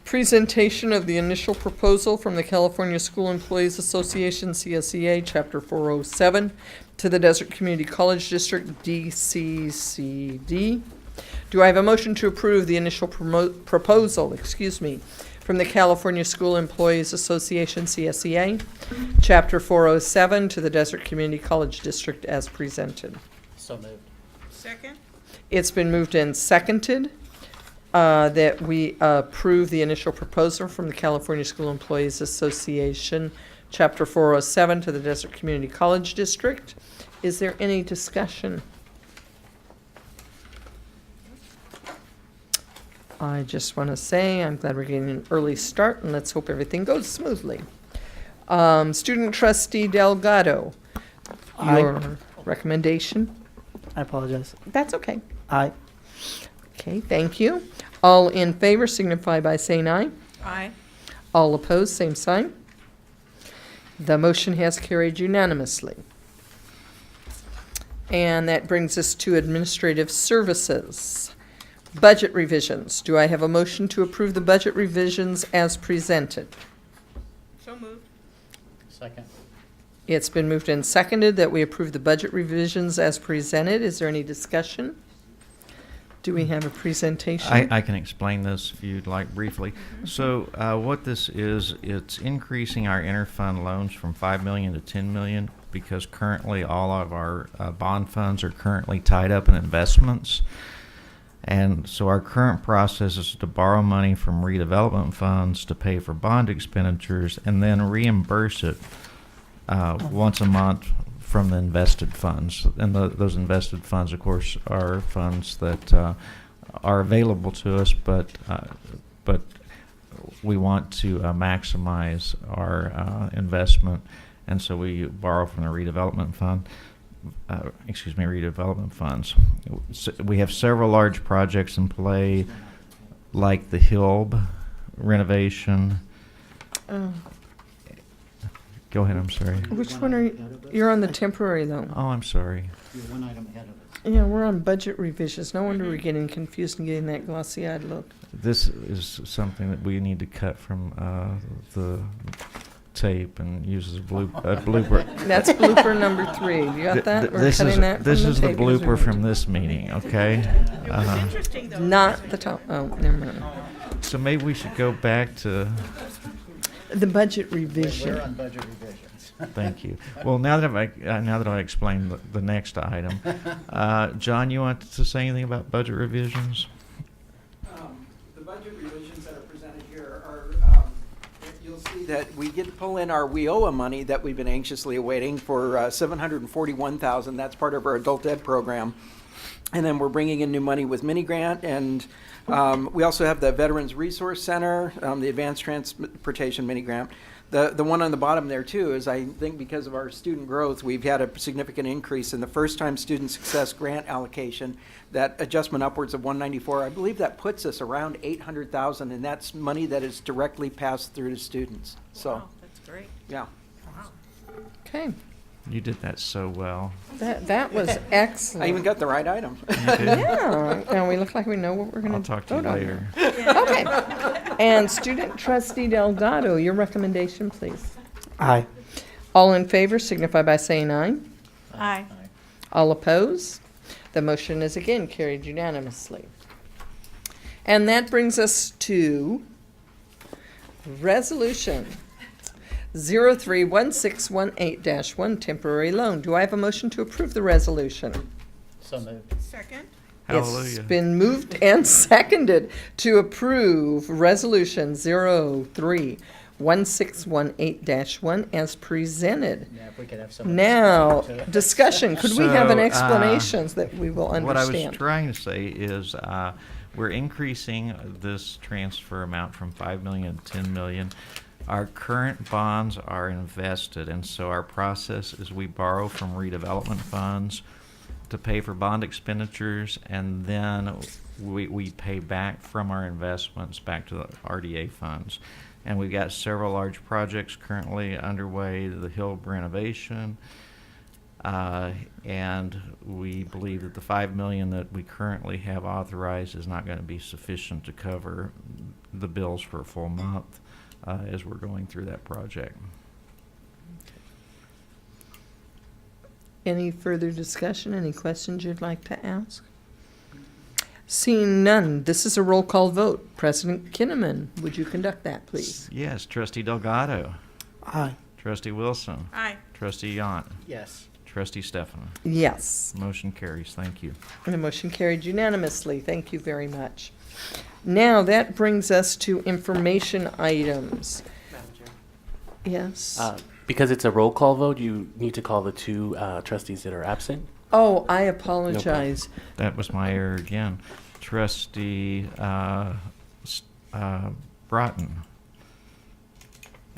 presentation of the initial proposal from the California School Employees Association, CSEA, Chapter 407, to the Desert Community College District, DCCD. Do I have a motion to approve the initial proposal, from the California School Employees Association, CSEA, Chapter 407, to the Desert Community College District as presented? So moved. Second? It's been moved and seconded that we approve the initial proposal from the California School Employees Association, Chapter 407, to the Desert Community College District. Is there any discussion? I just want to say I'm glad we're getting an early start, and let's hope everything goes smoothly. Student Trustee Delgado, Aye. your recommendation? I apologize. That's okay. Aye. Okay, thank you. All in favor signify by saying aye. Aye. All opposed, same sign. The motion has carried unanimously. And that brings us to administrative services. Budget revisions. Do I have a motion to approve the budget revisions as presented? So moved. Second. It's been moved and seconded that we approve the budget revisions as presented. Is there any discussion? Do we have a presentation? I can explain this if you'd like briefly. So what this is, it's increasing our interfund loans from 5 million to 10 million because currently all of our bond funds are currently tied up in investments. And so our current process is to borrow money from redevelopment funds to pay for bond expenditures and then reimburse it once a month from the invested funds. And those invested funds, of course, are funds that are available to us, but we want to maximize our investment, and so we borrow from the redevelopment fund. Redevelopment funds. So we have several large projects in play, like the Hilb renovation. Oh, Go ahead, I'm sorry. which one are you? You're on the temporary though. Oh, I'm sorry. You're one item ahead of it. Yeah, we're on budget revisions. No wonder we're getting confused and getting that glossy-eyed look. This is something that we need to cut from the tape and use as a blooper. That's blooper number 3. You got that? We're This cutting is that from this the is the tape because we blooper want from this meeting, okay? It was interesting, though. Not the top. Oh, never mind. So maybe we should go back to. The budget revision. We're on budget revisions. Thank you. Well, now that I explained the next item, John, you want to say anything about budget revisions? The budget revisions that are presented here are, you'll see that we get to pull in our WIOA money that we've been anxiously awaiting for $741,000. That's part of our adult ed program. And then we're bringing in new money with mini grant, and we also have the Veterans Resource Center, the Advanced Transportation mini grant. The one on the bottom there too is, I think because of our student growth, we've had a significant increase in the first-time student success grant allocation. That adjustment upwards of 194, I believe that puts us around 800,000, and that's money that is directly passed through to students. So, Wow, that's great. yeah. Okay. You did that so well. That was excellent. I even got the right item. Yeah, and we look like we know what we're going to I'll talk to you vote on. later. Okay. And Student Trustee Delgado, your recommendation, please. Aye. All in favor signify by saying aye. Aye. All opposed? The motion is again carried unanimously. And that brings us to resolution 031618-1 temporary loan. Do I have a motion to approve the resolution? So moved. Second. Hallelujah. It's been moved and seconded to approve resolution 031618-1 as presented. Yeah, if we could have someone Now, explain to it. discussion. Could we have an So, explanation that we will What I was understand? trying to say is we're increasing this transfer amount from 5 million to 10 million. Our current bonds are invested, and so our process is we borrow from redevelopment funds to pay for bond expenditures, and then we pay back from our investments back to the RDA funds. And we've got several large projects currently underway, the Hill renovation, and we believe that the $5 million that we currently have authorized is not going to be sufficient to cover the bills for a full month as we're going through that project. Any further discussion? Any questions you'd like to ask? Seeing none, this is a roll call vote. President Kinnaman, would you conduct that, please? Yes, Trustee Delgado. Aye. Trustee Wilson. Aye. Trustee Yant. Yes. Trustee Stefan. Yes. Motion carries. Thank you. And the motion carried unanimously. Thank you very much. Now, that brings us to information items. Madam Chair. Yes. Because it's a roll call vote, you need to call the two trustees that are absent. Oh, I apologize. That was my error again. Trustee Broughton,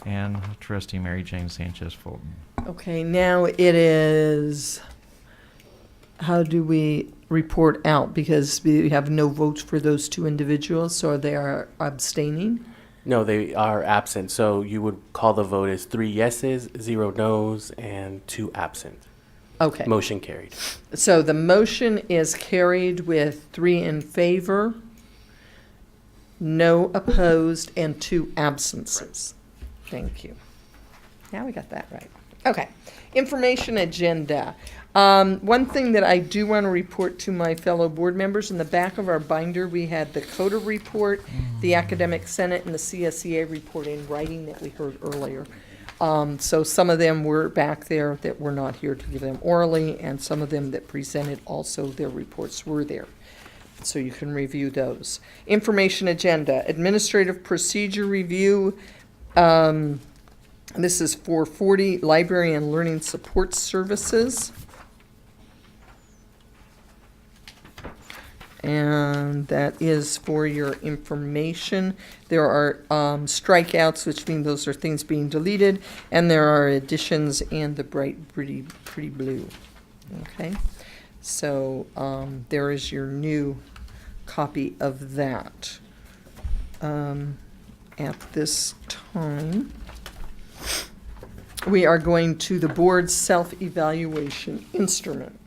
and Trustee Mary Jane Sanchez Fulton. Okay, now it is, how do we report out? Because we have no votes for those two individuals, so they are abstaining? No, they are absent. So you would call the vote as 3 yeses, 0 noes, and 2 absent. Okay. Motion carried. So the motion is carried with 3 in favor, no opposed, and 2 absences. Thank you. Now we got that right. Okay. Information agenda. One thing that I do want to report to my fellow board members, in the back of our binder, we had the CODA report, the Academic Senate, and the CSEA report in writing that we heard earlier. So some of them were back there that were not here to give them orally, and some of them that presented also, their reports were there. So you can review those. Information agenda, administrative procedure review. This is for 40 library and learning support services. And that is for your information. There are strikeouts, which mean those are things being deleted, and there are additions and the bright, pretty blue. Okay, so there is your new copy of that. At this time, we are going to the board's self-evaluation instrument.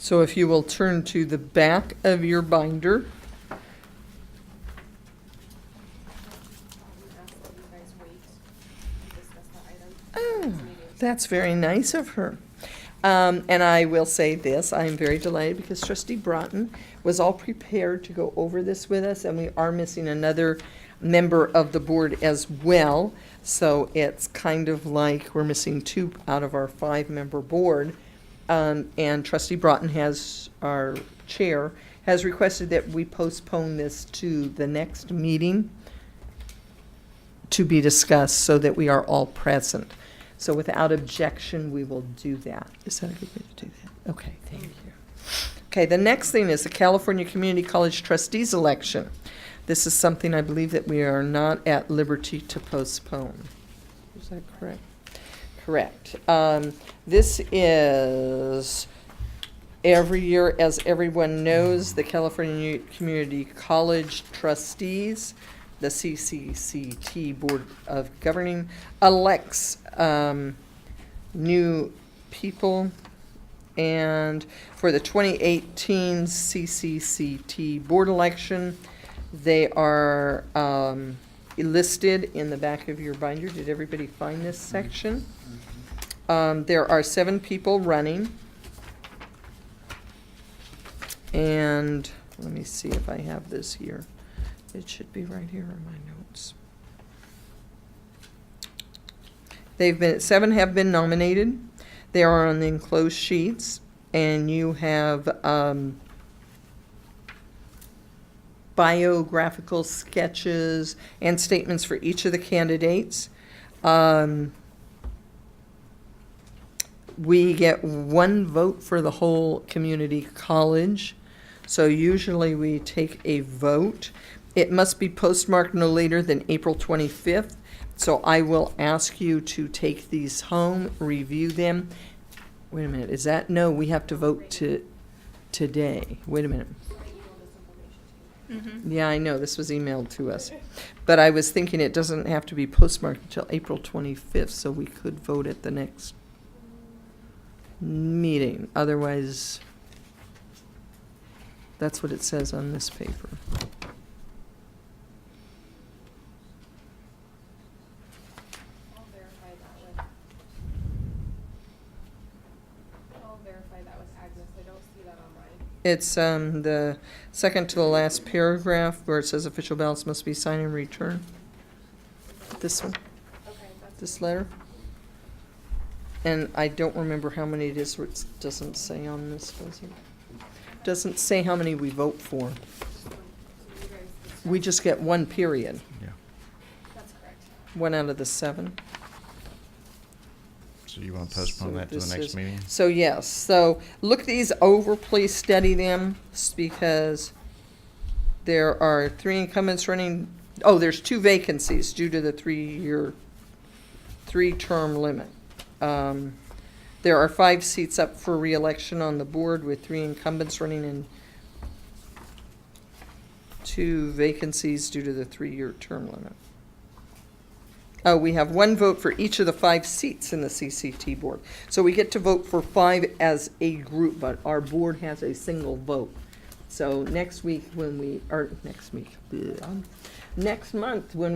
So if you will turn to the back of your binder. Oh, that's very nice of her. And I will say this, I am very delighted because Trustee Broughton was all prepared to go over this with us, and we are missing another member of the board as well. So it's kind of like we're missing 2 out of our 5-member board. And Trustee Broughton, our chair, has requested that we postpone this to the next meeting to be discussed so that we are all present. So without objection, we will do that. Is that a good way to do that? Okay, thank you. Okay, the next thing is the California Community College Trustees election. This is something I believe that we are not at liberty to postpone. Is that correct? Correct. This is every year, as everyone knows, the California Community College Trustees, the CCCT Board of Governing, elects new people. And for the 2018 CCCT Board election, they are listed in the back of your binder. Did everybody find this section? There are 7 people running. And let me see if I have this here. It should be right here in my notes. 7 have been nominated. They are on the enclosed sheets, and you have biographical sketches and statements for each of the candidates. We get 1 vote for the whole community college. So usually we take a vote. It must be postmarked no later than April 25th. So I will ask you to take these home, review them. Wait a minute, is that, no, we have to vote today. Wait a minute. Mm-hmm. Yeah, I know, this was emailed to us. But I was thinking it doesn't have to be postmarked until April 25th, so we could vote at the next meeting. Otherwise, that's what it says on this paper. I'll verify that with Agnes. I don't see that on mine. It's the second to the last paragraph where it says official ballots must be signed and returned. This one, Okay, that's this letter. And I don't remember how many it is, where it doesn't say on this, does it? Doesn't say how many we vote for. We just get 1 period. Yeah. that's correct. 1 out of the 7. So you want to postpone that to the next meeting? So yes, so look these over, please study them, because There are 3 incumbents running, there's 2 vacancies due to the 3-term limit. There are 5 seats up for re-election on the board with 3 incumbents running and 2 vacancies due to the 3-year term limit. We have 1 vote for each of the 5 seats in the CCT board. So we get to vote for 5 as a group, but our board has a single vote. So next month when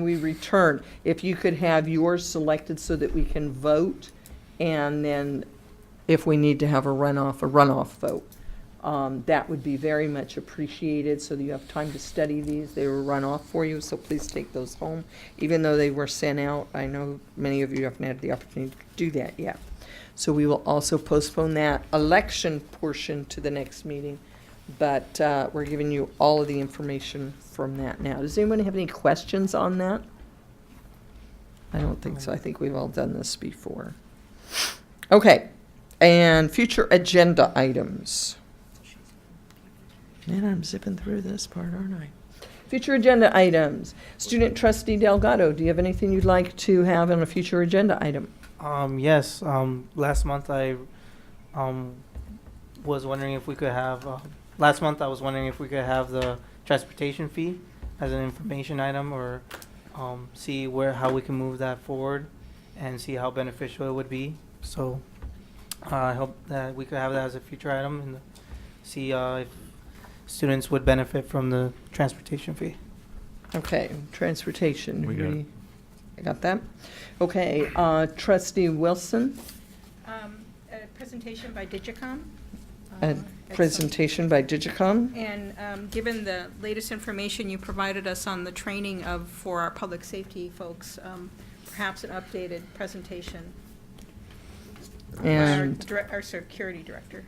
we return, if you could have yours selected so that we can vote, and then if we need to have a runoff vote. That would be very much appreciated so that you have time to study these. They were run off for you, so please take those home. Even though they were sent out, I know many of you haven't had the opportunity to do that yet. So we will also postpone that election portion to the next meeting, but we're giving you all of the information from that now. Does anyone have any questions on that? I don't think so. I think we've all done this before. Okay, and future agenda items. Man, I'm zipping through this part, aren't I? Future agenda items. Student Trustee Delgado, do you have anything you'd like to have on a future agenda item? Yes. Last month I was wondering if we could have. Last month I was wondering if we could have the transportation fee as an information item, or see how we can move that forward, and see how beneficial it would be. So I hope that we could have that as a future item, and see if students would benefit from the transportation fee. Okay, transportation. We got it. I got that. Okay, Trustee Wilson. A presentation by Digicom. A presentation by Digicom. And given the latest information you provided us on the training for our public safety folks, perhaps an updated presentation. And Our security director.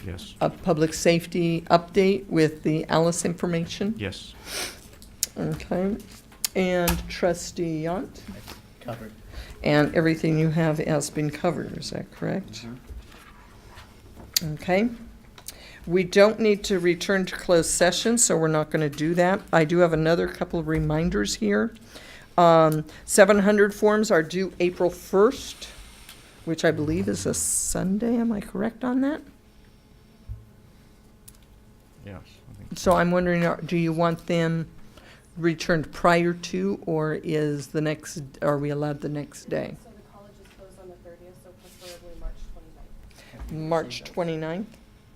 Yes. A public safety update with the Alice information. Yes. Okay. And Trustee Yant. Covered. And everything you have has been covered, is that correct? Okay. We don't need to return to closed session, so we're not going to do that. I do have another couple of reminders here. 700 forms are due April 1st, which I believe is a Sunday. Am I correct on that? Yes. So I'm wondering, do you want them returned prior to, or are we allowed the next day? So the college is closed on the 30th, so preferably March 29th. March 29th?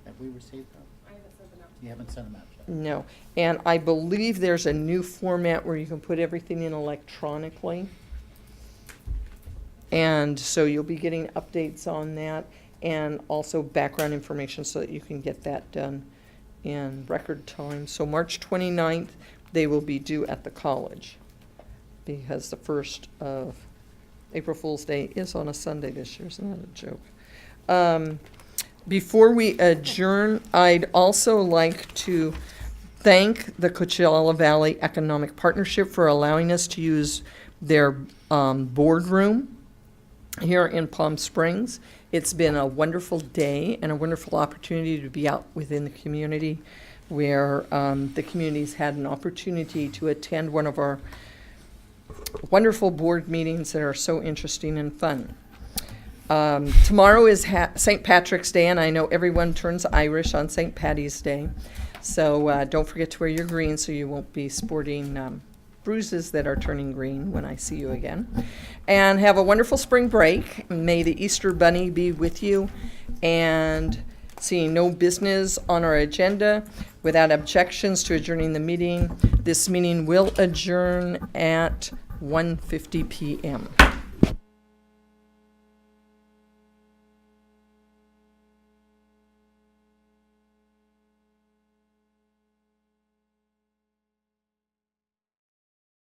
Have we received them? I haven't sent them out. You haven't sent them out yet? No. And I believe there's a new format where you can put everything in electronically. And so you'll be getting updates on that, and also background information so that you can get that done in record time. So March 29th, they will be due at the college, because the 1st of April Fool's Day is on a Sunday this year. Isn't that a joke? Before we adjourn, I'd also like to thank the Coachella Valley Economic Partnership for allowing us to use their boardroom here in Palm Springs. It's been a wonderful day and a wonderful opportunity to be out within the community, where the community's had an opportunity to attend one of our wonderful board meetings that are so interesting and fun. Tomorrow is St. Patrick's Day, and I know everyone turns Irish on St. Paddy's Day. So don't forget to wear your green so you won't be sporting bruises that are turning green when I see you again. And have a wonderful spring break. May the Easter Bunny be with you. And seeing no business on our agenda, without objections to adjourning the meeting, this meeting will adjourn at 1:50 p.m.